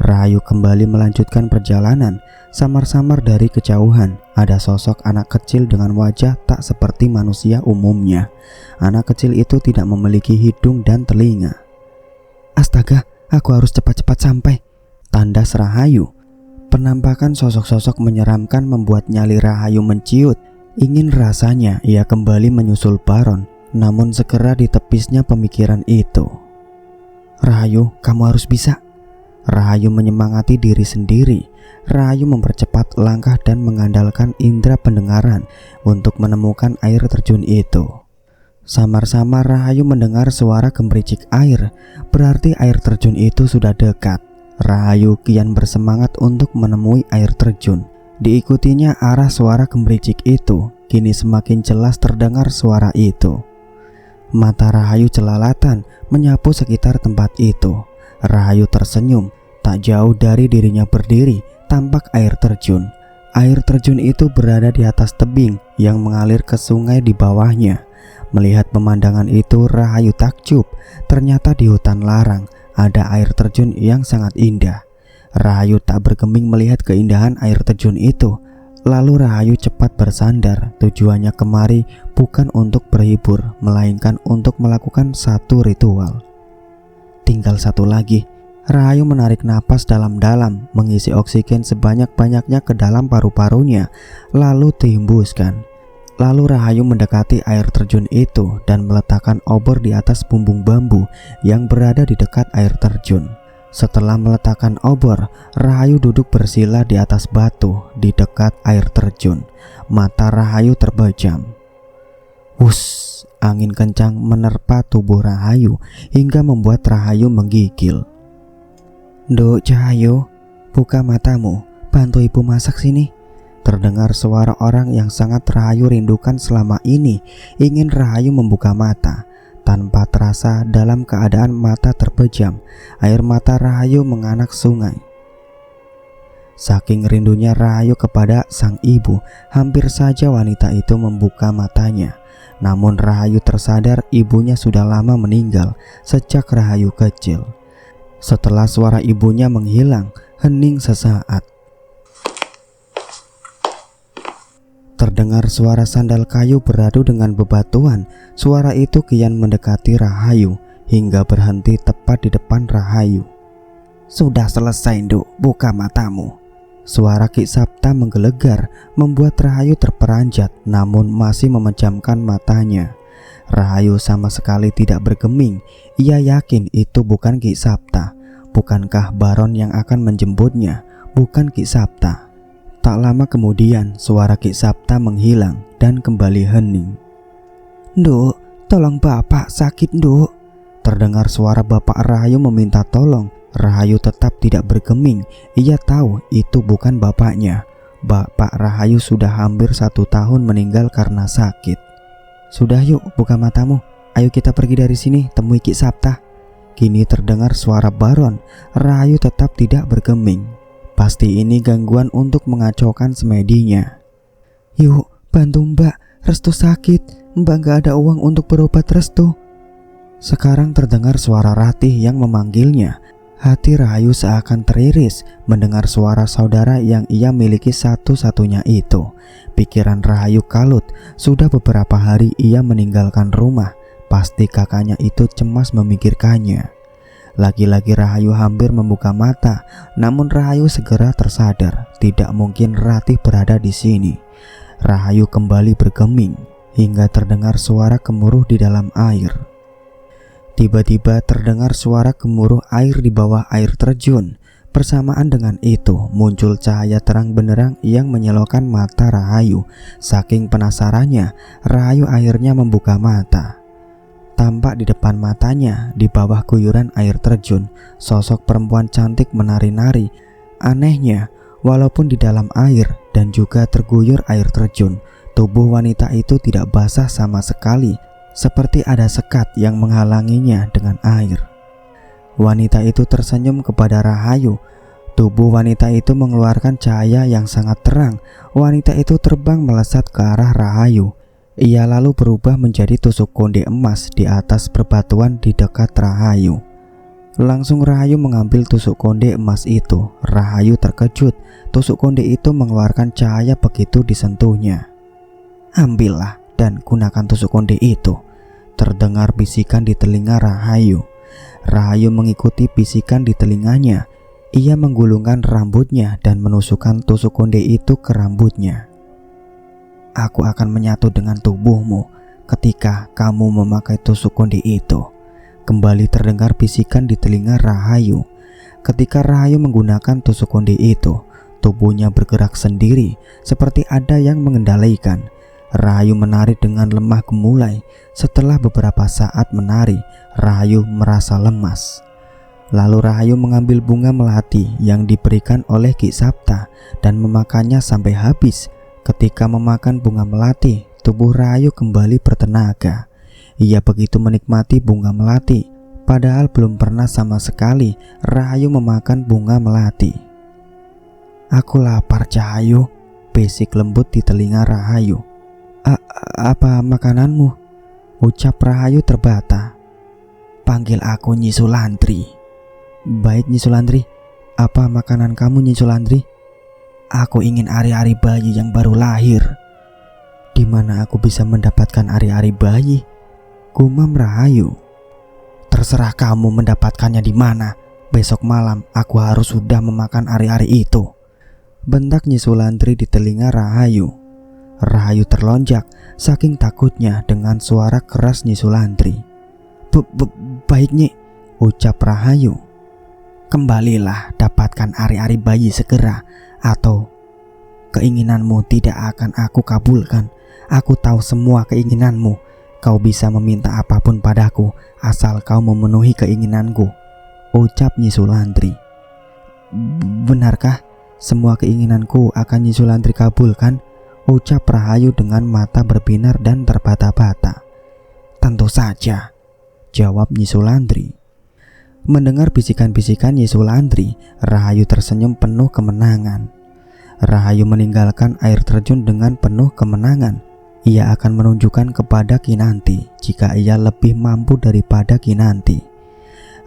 Rahayu kembali melanjutkan perjalanan. Samar-samar dari kejauhan ada sosok anak kecil dengan wajah tak seperti manusia umumnya. Anak kecil itu tidak memiliki hidung dan telinga. Astaga, aku harus cepat-cepat sampai, tandas Rahayu. Penampakan sosok-sosok menyeramkan membuat nyali Rahayu menciut. Ingin rasanya ia kembali menyusul Baron, namun segera ditepisnya pemikiran itu. Rahayu, kamu harus bisa. Rahayu menyemangati diri sendiri. Rahayu mempercepat langkah dan mengandalkan indera pendengaran untuk menemukan air terjun itu. Samar-samar Rahayu mendengar suara gemericik air, berarti air terjun itu sudah dekat. Rahayu kian bersemangat untuk menemui air terjun. Diikutinya arah suara gemericik itu, kini semakin jelas terdengar suara itu. Mata Rahayu celalatan menyapu sekitar tempat itu. Rahayu tersenyum, tak jauh dari dirinya berdiri, tampak air terjun. Air terjun itu berada di atas tebing yang mengalir ke sungai di bawahnya. Melihat pemandangan itu Rahayu takjub, ternyata di hutan larang ada air terjun yang sangat indah. Rahayu tak bergeming melihat keindahan air terjun itu. Lalu Rahayu cepat bersandar. Tujuannya kemari bukan untuk berhibur, melainkan untuk melakukan satu ritual. Tinggal satu lagi. Rahayu menarik napas dalam-dalam, mengisi oksigen sebanyak-banyaknya ke dalam paru-parunya, lalu dihembuskan. Lalu Rahayu mendekati air terjun itu dan meletakkan obor di atas bumbung bambu yang berada di dekat air terjun. Setelah meletakkan obor, Rahayu duduk bersila di atas batu di dekat air terjun. Mata Rahayu terbejam. Wus, angin kencang menerpa tubuh Rahayu hingga membuat Rahayu menggigil. Nduk Cahayu, buka matamu, bantu ibu masak sini. Terdengar suara orang yang sangat Rahayu rindukan selama ini. Ingin Rahayu membuka mata. Tanpa terasa dalam keadaan mata terpejam, air mata Rahayu menganak sungai. Saking rindunya Rahayu kepada sang ibu, hampir saja wanita itu membuka matanya. Namun Rahayu tersadar ibunya sudah lama meninggal sejak Rahayu kecil. Setelah suara ibunya menghilang, hening sesaat. Terdengar suara sandal kayu beradu dengan bebatuan. Suara itu kian mendekati Rahayu hingga berhenti tepat di depan Rahayu. Sudah selesai, Nduk, buka matamu. Suara Ki Sapta menggelegar membuat Rahayu terperanjat namun masih memejamkan matanya. Rahayu sama sekali tidak bergeming. Ia yakin itu bukan Ki Sapta. Bukankah Baron yang akan menjemputnya? Bukan Ki Sapta. Tak lama kemudian suara Ki Sapta menghilang dan kembali hening. Nduk, tolong bapak sakit, Nduk. Terdengar suara bapak Rahayu meminta tolong. Rahayu tetap tidak bergeming. Ia tahu itu bukan bapaknya. Bapak Rahayu sudah hampir 1 tahun meninggal karena sakit. Sudah yuk, buka matamu. Ayo kita pergi dari sini, temui Ki Sapta. Kini terdengar suara Baron. Rahayu tetap tidak bergeming. Pasti ini gangguan untuk mengacaukan semedinya. Yuk, bantu Mbak, Restu sakit. Mbak gak ada uang untuk berobat Restu. Sekarang terdengar suara Ratih yang memanggilnya. Hati Rahayu seakan teriris mendengar suara saudara yang ia miliki satu-satunya itu. Pikiran Rahayu kalut. Sudah beberapa hari ia meninggalkan rumah. Pasti kakaknya itu cemas memikirkannya. Lagi-lagi Rahayu hampir membuka mata, namun Rahayu segera tersadar tidak mungkin Ratih berada di sini. Rahayu kembali bergeming hingga terdengar suara gemuruh di dalam air. Tiba-tiba terdengar suara gemuruh air di bawah air terjun. Bersamaan dengan itu muncul cahaya terang benderang yang menyilaukan mata Rahayu. Saking penasarannya, Rahayu akhirnya membuka mata. Tampak di depan matanya, di bawah guyuran air terjun, sosok perempuan cantik menari-nari. Anehnya, walaupun di dalam air dan juga terguyur air terjun, tubuh wanita itu tidak basah sama sekali, seperti ada sekat yang menghalanginya dengan air. Wanita itu tersenyum kepada Rahayu. Tubuh wanita itu mengeluarkan cahaya yang sangat terang. Wanita itu terbang melesat ke arah Rahayu. Ia lalu berubah menjadi tusuk konde emas di atas perbatuan di dekat Rahayu. Langsung Rahayu mengambil tusuk konde emas itu. Rahayu terkejut. Tusuk konde itu mengeluarkan cahaya begitu disentuhnya. "Ambillah dan gunakan tusuk konde itu," terdengar bisikan di telinga Rahayu. Rahayu mengikuti bisikan di telinganya. Ia menggulungkan rambutnya dan menusukkan tusuk konde itu ke rambutnya. "Aku akan menyatu dengan tubuhmu ketika kamu memakai tusuk konde itu," kembali terdengar bisikan di telinga Rahayu. Ketika Rahayu menggunakan tusuk konde itu, tubuhnya bergerak sendiri seperti ada yang mengendalikan. Rahayu menari dengan lemah gemulai. Setelah beberapa saat menari, Rahayu merasa lemas. Lalu Rahayu mengambil bunga melati yang diberikan oleh Ki Sapta dan memakannya sampai habis. Ketika memakan bunga melati, tubuh Rahayu kembali bertenaga. Ia begitu menikmati bunga melati, padahal belum pernah sama sekali Rahayu memakan bunga melati. "Aku lapar, Cahayu," bisik lembut di telinga Rahayu. Apa makananmu?" ucap Rahayu terbata. "Panggil aku Nyi Sulantri." "Baik Nyi Sulantri, apa makanan kamu Nyi Sulantri?" "Aku ingin ari-ari bayi yang baru lahir." "Di mana aku bisa mendapatkan ari-ari bayi?" gumam Rahayu. "Terserah kamu mendapatkannya di mana. Besok malam aku harus sudah memakan ari-ari itu," bentak Nyi Sulantri di telinga Rahayu. Rahayu terlonjak saking takutnya dengan suara keras Nyi Sulantri. Baik Nyi," ucap Rahayu. "Kembalilah, dapatkan ari-ari bayi segera, atau keinginanmu tidak akan aku kabulkan. Aku tahu semua keinginanmu. Kau bisa meminta apapun padaku, asal kau memenuhi keinginanku," ucap Nyi Sulantri. "Benarkah semua keinginanku akan Nyi Sulantri kabulkan?" ucap Rahayu dengan mata berbinar dan terbata-bata. "Tentu saja," jawab Nyi Sulantri. Mendengar bisikan-bisikan Nyi Sulantri, Rahayu tersenyum penuh kemenangan. Rahayu meninggalkan air terjun dengan penuh kemenangan. Ia akan menunjukkan kepada Kinanti jika ia lebih mampu daripada Kinanti.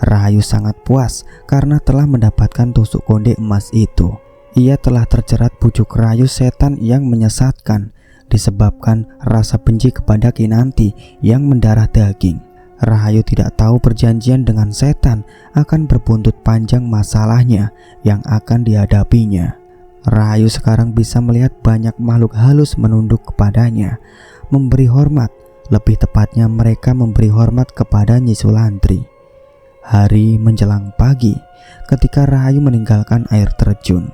Rahayu sangat puas karena telah mendapatkan tusuk konde emas itu. Ia telah terjerat bujuk rayu setan yang menyesatkan disebabkan rasa benci kepada Kinanti yang mendarah daging. Rahayu tidak tahu perjanjian dengan setan akan berbuntut panjang masalahnya yang akan dihadapinya. Rahayu sekarang bisa melihat banyak makhluk halus menunduk kepadanya, memberi hormat, lebih tepatnya mereka memberi hormat kepada Nyi Sulantri. Hari menjelang pagi ketika Rahayu meninggalkan air terjun.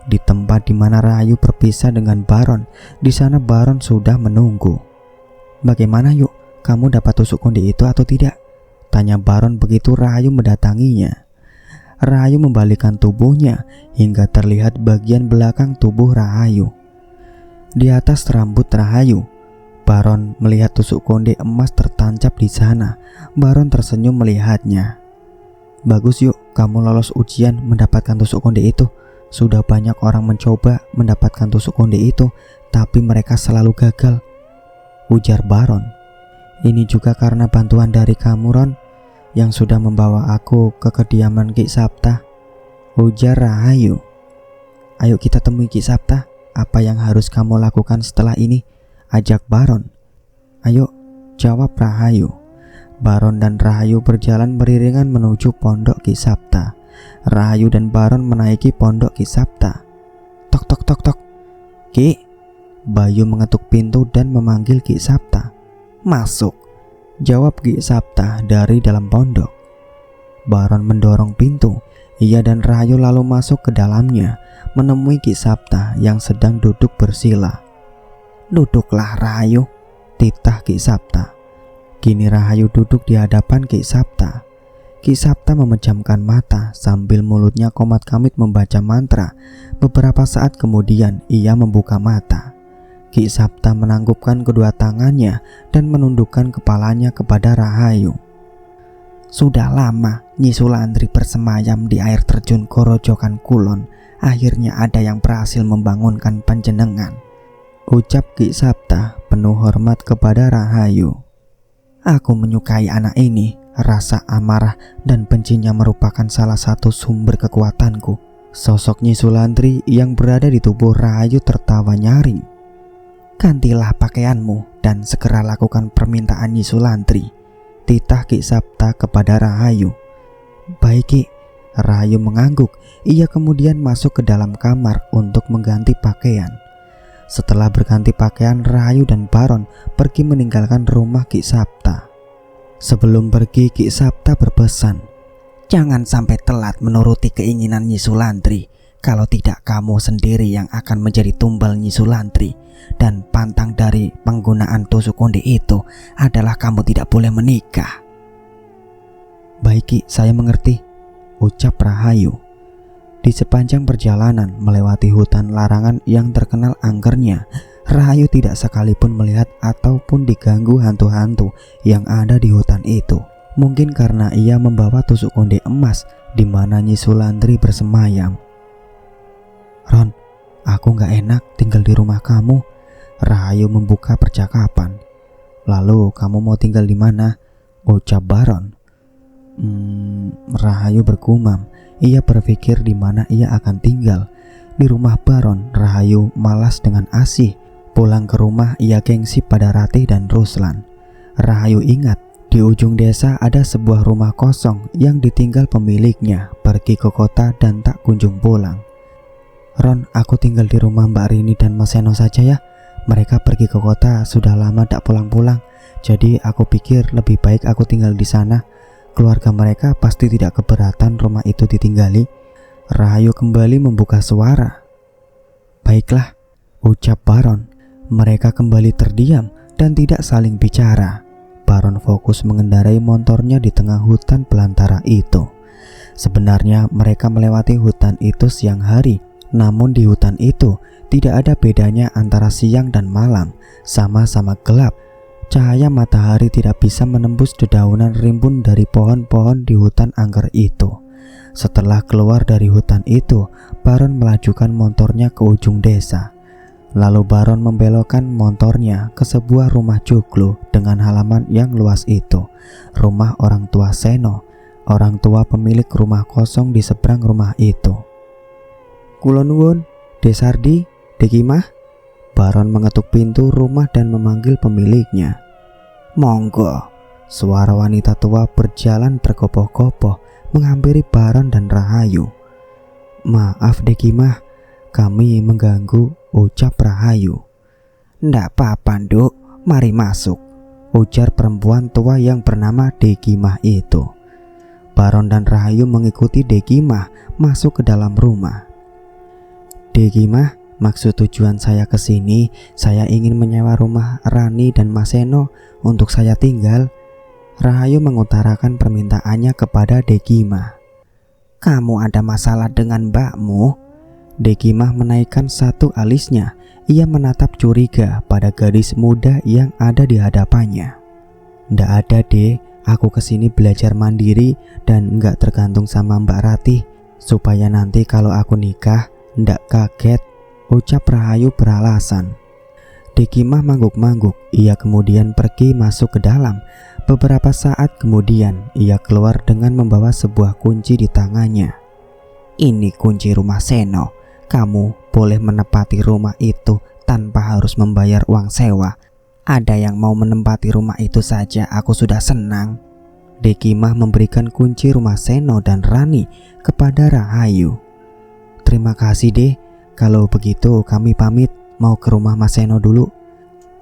Di tempat di mana Rahayu berpisah dengan Baron, di sana Baron sudah menunggu. "Bagaimana yuk, kamu dapat tusuk konde itu atau tidak?" tanya Baron begitu Rahayu mendatanginya. Rahayu membalikkan tubuhnya hingga terlihat bagian belakang tubuh Rahayu. Di atas rambut Rahayu, Baron melihat tusuk konde emas tertancap di sana. Baron tersenyum melihatnya. "Bagus yuk, kamu lolos ujian mendapatkan tusuk konde itu. Sudah banyak orang mencoba mendapatkan tusuk konde itu, tapi mereka selalu gagal," ujar Baron. Ini juga karena bantuan dari kamu, Ron, yang sudah membawa aku ke kediaman Ki Sapta, ujar Rahayu. Ayo kita temui Ki Sapta. Apa yang harus kamu lakukan setelah ini? Ajak Baron. Ayo, jawab Rahayu. Baron dan Rahayu berjalan beriringan menuju pondok Ki Sapta. Rahayu dan Baron menaiki pondok Ki Sapta. Tok tok tok tok. Ki. Bayu mengetuk pintu dan memanggil Ki Sapta. Masuk, jawab Ki Sapta dari dalam pondok. Baron mendorong pintu. Ia dan Rahayu lalu masuk ke dalamnya, menemui Ki Sapta yang sedang duduk bersila. Duduklah Rahayu, titah Ki Sapta. Kini Rahayu duduk di hadapan Ki Sapta. Ki Sapta memejamkan mata sambil mulutnya komat-kamit membaca mantra. Beberapa saat kemudian ia membuka mata. Ki Sapta menanggupkan kedua tangannya dan menundukkan kepalanya kepada Rahayu. Sudah lama Nyi Sulantri bersemayam di air terjun Gorojogan Kulon. Akhirnya ada yang berhasil membangunkan panjenengan, ucap Ki Sapta penuh hormat kepada Rahayu. Aku menyukai anak ini. Rasa amarah dan bencinya merupakan salah satu sumber kekuatanku. Sosok Nyi Sulantri yang berada di tubuh Rahayu tertawa nyaring. Gantilah pakaianmu dan segera lakukan permintaan Nyi Sulantri, titah Ki Sapta kepada Rahayu. Baik Ki. Rahayu mengangguk. Ia kemudian masuk ke dalam kamar untuk mengganti pakaian. Setelah berganti pakaian, Rahayu dan Baron pergi meninggalkan rumah Ki Sapta. Sebelum pergi, Ki Sapta berpesan, jangan sampai telat menuruti keinginan Nyi Sulantri. Kalau tidak, kamu sendiri yang akan menjadi tumbal Nyi Sulantri. Dan pantang dari penggunaan tusuk konde itu adalah kamu tidak boleh menikah. Baik Ki, saya mengerti, ucap Rahayu. Di sepanjang perjalanan melewati hutan larangan yang terkenal angkernya, Rahayu tidak sekalipun melihat ataupun diganggu hantu-hantu yang ada di hutan itu. Mungkin karena ia membawa tusuk konde emas di mana Nyi Sulantri bersemayam. Ron, aku gak enak tinggal di rumah kamu. Rahayu membuka percakapan. Lalu kamu mau tinggal di mana? Ucap Baron. Rahayu bergumam. Ia berpikir di mana ia akan tinggal. Di rumah Baron, Rahayu malas dengan asih. Pulang ke rumah ia gengsi pada Ratih dan Ruslan. Rahayu ingat di ujung desa ada sebuah rumah kosong yang ditinggal pemiliknya pergi ke kota dan tak kunjung pulang. Ron, aku tinggal di rumah Mbak Rini dan Mas Seno saja ya. Mereka pergi ke kota sudah lama tak pulang-pulang. Jadi aku pikir lebih baik aku tinggal di sana. Keluarga mereka pasti tidak keberatan rumah itu ditinggali. Rahayu kembali membuka suara. Baiklah, ucap Baron. Mereka kembali terdiam dan tidak saling bicara. Baron fokus mengendarai motornya di tengah hutan belantara itu. Sebenarnya mereka melewati hutan itu siang hari. Namun di hutan itu tidak ada bedanya antara siang dan malam. Sama-sama gelap. Cahaya matahari tidak bisa menembus dedaunan rimbun dari pohon-pohon di hutan angker itu. Setelah keluar dari hutan itu, Baron melajukan motornya ke ujung desa. Lalu Baron membelokkan motornya ke sebuah rumah joglo dengan halaman yang luas itu. Rumah orang tua Seno, orang tua pemilik rumah kosong di seberang rumah itu. Kula nuwun, Desardi, Dekimah. Baron mengetuk pintu rumah dan memanggil pemiliknya. Monggo. Suara wanita tua berjalan tergopoh-gopoh menghampiri Baron dan Rahayu. Maaf Dekimah, kami mengganggu, ucap Rahayu. Ndak apa-apa Nduk, mari masuk, ujar perempuan tua yang bernama Dekimah itu. Baron dan Rahayu mengikuti Dekimah masuk ke dalam rumah. Dekimah, maksud tujuan saya ke sini, saya ingin menyewa rumah Rani dan Mas Seno untuk saya tinggal. Rahayu mengutarakan permintaannya kepada Dekimah. Kamu ada masalah dengan mbakmu? Dekimah menaikkan satu alisnya. Ia menatap curiga pada gadis muda yang ada di hadapannya. Ndak ada deh, aku kesini belajar mandiri dan nggak tergantung sama Mbak Ratih, supaya nanti kalau aku nikah ndak kaget, ucap Rahayu beralasan. Dekimah mangguk-mangguk. Ia kemudian pergi masuk ke dalam. Beberapa saat kemudian ia keluar dengan membawa sebuah kunci di tangannya. Ini kunci rumah Seno. Kamu boleh menempati rumah itu tanpa harus membayar uang sewa. Ada yang mau menempati rumah itu saja aku sudah senang. Dekimah memberikan kunci rumah Seno dan Rani kepada Rahayu. Terima kasih deh. Kalau begitu kami pamit, mau ke rumah Mas Seno dulu.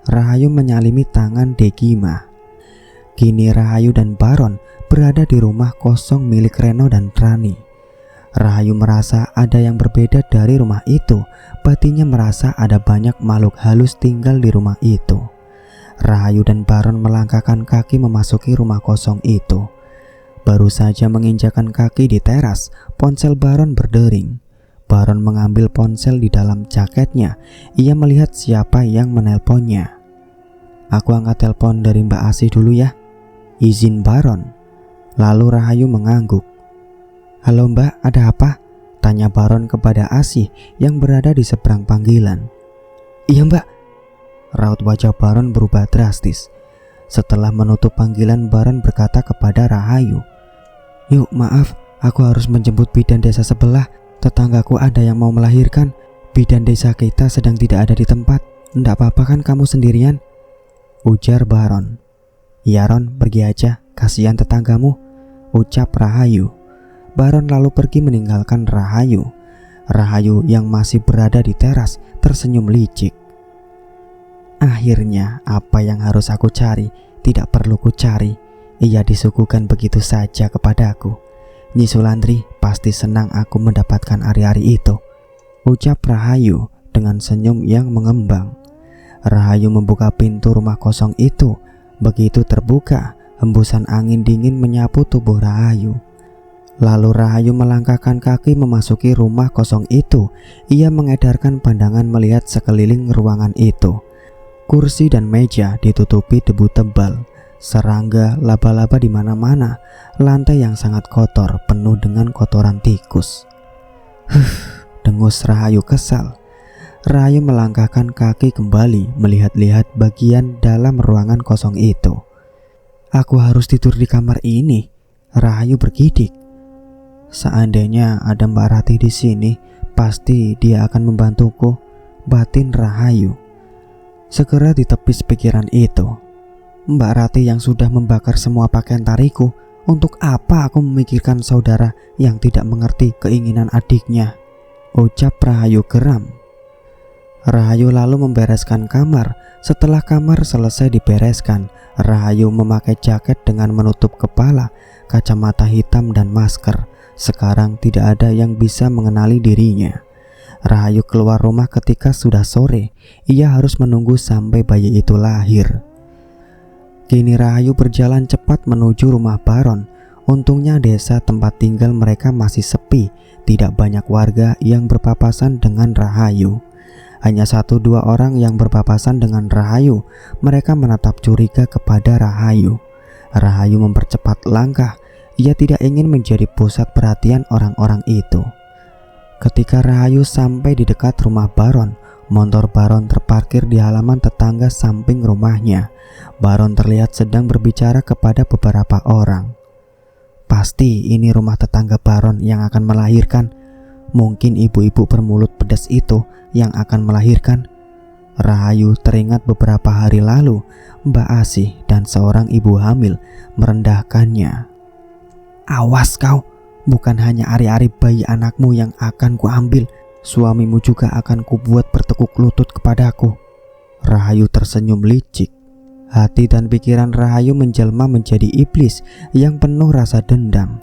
Rahayu menyalimi tangan Dekimah. Kini Rahayu dan Baron berada di rumah kosong milik Reno dan Rani. Rahayu merasa ada yang berbeda dari rumah itu. Batinnya merasa ada banyak makhluk halus tinggal di rumah itu. Rahayu dan Baron melangkahkan kaki memasuki rumah kosong itu. Baru saja menginjakan kaki di teras, ponsel Baron berdering. Baron mengambil ponsel di dalam jaketnya. Ia melihat siapa yang menelponnya. Aku angkat telepon dari Mbak Asih dulu ya. Izin Baron. Lalu Rahayu mengangguk. Halo Mbak, ada apa? Tanya Baron kepada Asih yang berada di seberang panggilan. Iya Mbak. Raut wajah Baron berubah drastis. Setelah menutup panggilan, Baron berkata kepada Rahayu. Yuk maaf, aku harus menjemput bidan desa sebelah. Tetanggaku ada yang mau melahirkan. Bidan desa kita sedang tidak ada di tempat. Ndak apa-apa kan kamu sendirian? Ujar Baron. Ya Ron, pergi aja, kasihan tetanggamu, ucap Rahayu. Baron lalu pergi meninggalkan Rahayu. Rahayu yang masih berada di teras tersenyum licik. Akhirnya apa yang harus aku cari tidak perlu ku cari. Ia disuguhkan begitu saja kepadaku. Nyi Sulandri pasti senang aku mendapatkan ari-ari itu, ucap Rahayu dengan senyum yang mengembang. Rahayu membuka pintu rumah kosong itu. Begitu terbuka, hembusan angin dingin menyapu tubuh Rahayu. Lalu Rahayu melangkahkan kaki memasuki rumah kosong itu. Ia mengedarkan pandangan melihat sekeliling ruangan itu. Kursi dan meja ditutupi debu tebal. Serangga, laba-laba di mana-mana. Lantai yang sangat kotor, penuh dengan kotoran tikus. Dengus Rahayu kesal. Rahayu melangkahkan kaki kembali melihat-lihat bagian dalam ruangan kosong itu. Aku harus tidur di kamar ini, Rahayu bergidik. Seandainya ada Mbak Rati di sini, pasti dia akan membantuku, batin Rahayu. Segera ditepis pikiran itu. Mbak Rati yang sudah membakar semua pakaian tariku, untuk apa aku memikirkan saudara yang tidak mengerti keinginan adiknya, ucap Rahayu geram. Rahayu lalu membereskan kamar. Setelah kamar selesai dibereskan, Rahayu memakai jaket dengan menutup kepala, kacamata hitam dan masker. Sekarang tidak ada yang bisa mengenali dirinya. Rahayu keluar rumah ketika sudah sore. Ia harus menunggu sampai bayi itu lahir. Kini Rahayu berjalan cepat menuju rumah Baron. Untungnya desa tempat tinggal mereka masih sepi. Tidak banyak warga yang berpapasan dengan Rahayu. Hanya 1-2 orang yang berpapasan dengan Rahayu. Mereka menatap curiga kepada Rahayu. Rahayu mempercepat langkah. Ia tidak ingin menjadi pusat perhatian orang-orang itu. Ketika Rahayu sampai di dekat rumah Baron, motor Baron terparkir di halaman tetangga samping rumahnya. Baron terlihat sedang berbicara kepada beberapa orang. Pasti ini rumah tetangga Baron yang akan melahirkan. Mungkin ibu-ibu bermulut pedas itu yang akan melahirkan. Rahayu teringat beberapa hari lalu Mbak Asih dan seorang ibu hamil merendahkannya. Awas kau, bukan hanya ari-ari bayi anakmu yang akan kuambil, suamimu juga akan kubuat bertekuk lutut kepadaku. Rahayu tersenyum licik. Hati dan pikiran Rahayu menjelma menjadi iblis yang penuh rasa dendam.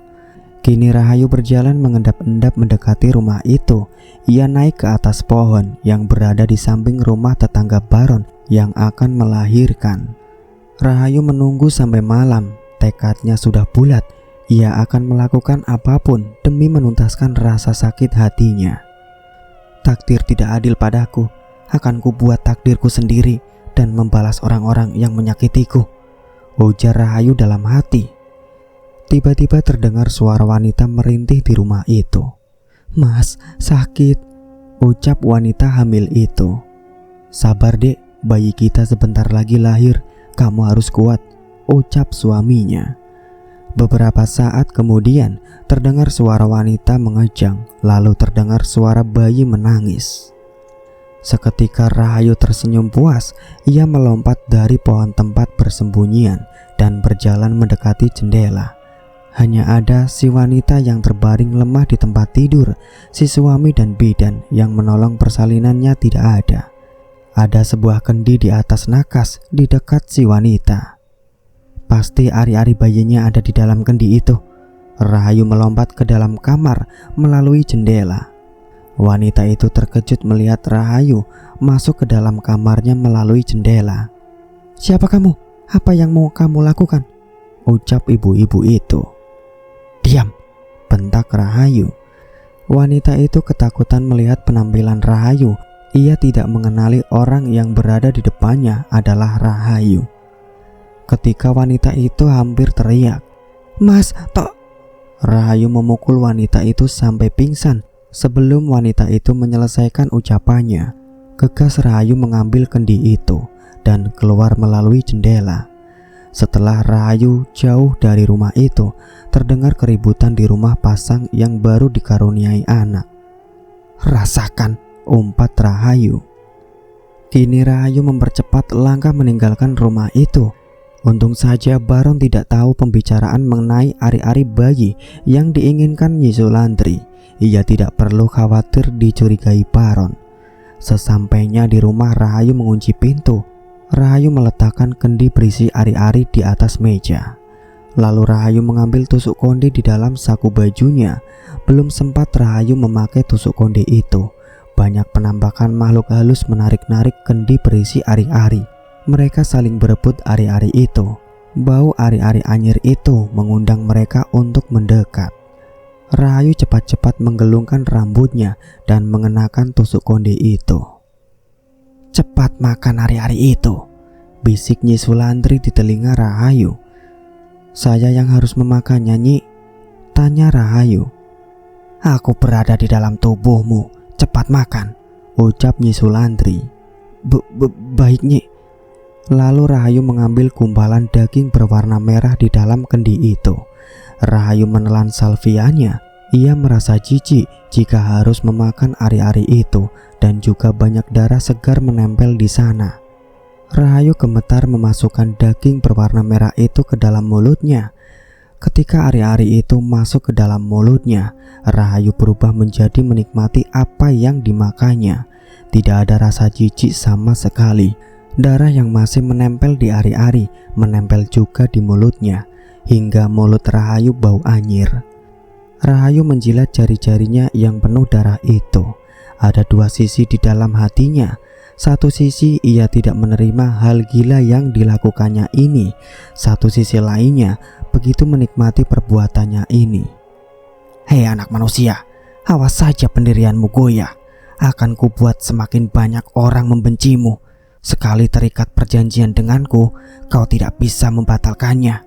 Kini Rahayu berjalan mengendap-endap mendekati rumah itu. Ia naik ke atas pohon yang berada di samping rumah tetangga Baron yang akan melahirkan. Rahayu menunggu sampai malam. Tekadnya sudah bulat. Ia akan melakukan apapun demi menuntaskan rasa sakit hatinya. Takdir tidak adil padaku. Akan kubuat takdirku sendiri dan membalas orang-orang yang menyakitiku, ujar Rahayu dalam hati. Tiba-tiba terdengar suara wanita merintih di rumah itu. Mas, sakit, ucap wanita hamil itu. Sabar dek, bayi kita sebentar lagi lahir. Kamu harus kuat, ucap suaminya. Beberapa saat kemudian terdengar suara wanita mengejang, lalu terdengar suara bayi menangis. Seketika Rahayu tersenyum puas. Ia melompat dari pohon tempat persembunyian dan berjalan mendekati jendela. Hanya ada si wanita yang terbaring lemah di tempat tidur. Si suami dan bidan yang menolong persalinannya tidak ada. Ada sebuah kendi di atas nakas di dekat si wanita. Pasti ari-ari bayinya ada di dalam kendi itu. Rahayu melompat ke dalam kamar melalui jendela. Wanita itu terkejut melihat Rahayu masuk ke dalam kamarnya melalui jendela. "Siapa kamu? Apa yang mau kamu lakukan?" ucap ibu-ibu itu. "Diam!" bentak Rahayu. Wanita itu ketakutan melihat penampilan Rahayu. Ia tidak mengenali orang yang berada di depannya adalah Rahayu. Ketika wanita itu hampir teriak, "Mas, tok!" Rahayu memukul wanita itu sampai pingsan. Sebelum wanita itu menyelesaikan ucapannya, gegas Rahayu mengambil kendi itu dan keluar melalui jendela. Setelah Rahayu jauh dari rumah itu, terdengar keributan di rumah pasang yang baru dikaruniai anak. "Rasakan!" umpat Rahayu. Kini Rahayu mempercepat langkah meninggalkan rumah itu. Untung saja Baron tidak tahu pembicaraan mengenai ari-ari bayi yang diinginkan Nyi Sulandri. Ia tidak perlu khawatir dicurigai Baron. Sesampainya di rumah, Rahayu mengunci pintu. Rahayu meletakkan kendi berisi ari-ari di atas meja. Lalu Rahayu mengambil tusuk konde di dalam saku bajunya. Belum sempat Rahayu memakai tusuk konde itu, banyak penampakan makhluk halus menarik-narik kendi berisi ari-ari. Mereka saling berebut ari-ari itu. Bau ari-ari anyir itu mengundang mereka untuk mendekat. Rahayu cepat-cepat menggelungkan rambutnya dan mengenakan tusuk konde itu. "Cepat makan ari-ari itu," bisik Nyi Sulandri di telinga Rahayu. "Saya yang harus memakannya, Nyi?" tanya Rahayu. "Aku berada di dalam tubuhmu, cepat makan," ucap Nyi Sulandri. Baik, Nyi." Lalu Rahayu mengambil gumpalan daging berwarna merah di dalam kendi itu. Rahayu menelan salvianya. Ia merasa jijik jika harus memakan ari-ari itu dan juga banyak darah segar menempel di sana. Rahayu gemetar memasukkan daging berwarna merah itu ke dalam mulutnya. Ketika ari-ari itu masuk ke dalam mulutnya, Rahayu berubah menjadi menikmati apa yang dimakannya. Tidak ada rasa jijik sama sekali. Darah yang masih menempel di ari-ari menempel juga di mulutnya, hingga mulut Rahayu bau anyir. Rahayu menjilat jari-jarinya yang penuh darah itu. Ada dua sisi di dalam hatinya. Satu sisi ia tidak menerima hal gila yang dilakukannya ini. Satu sisi lainnya begitu menikmati perbuatannya ini. "Hei anak manusia, awas saja pendirianmu goyah. Akan kubuat semakin banyak orang membencimu. Sekali terikat perjanjian denganku, kau tidak bisa membatalkannya."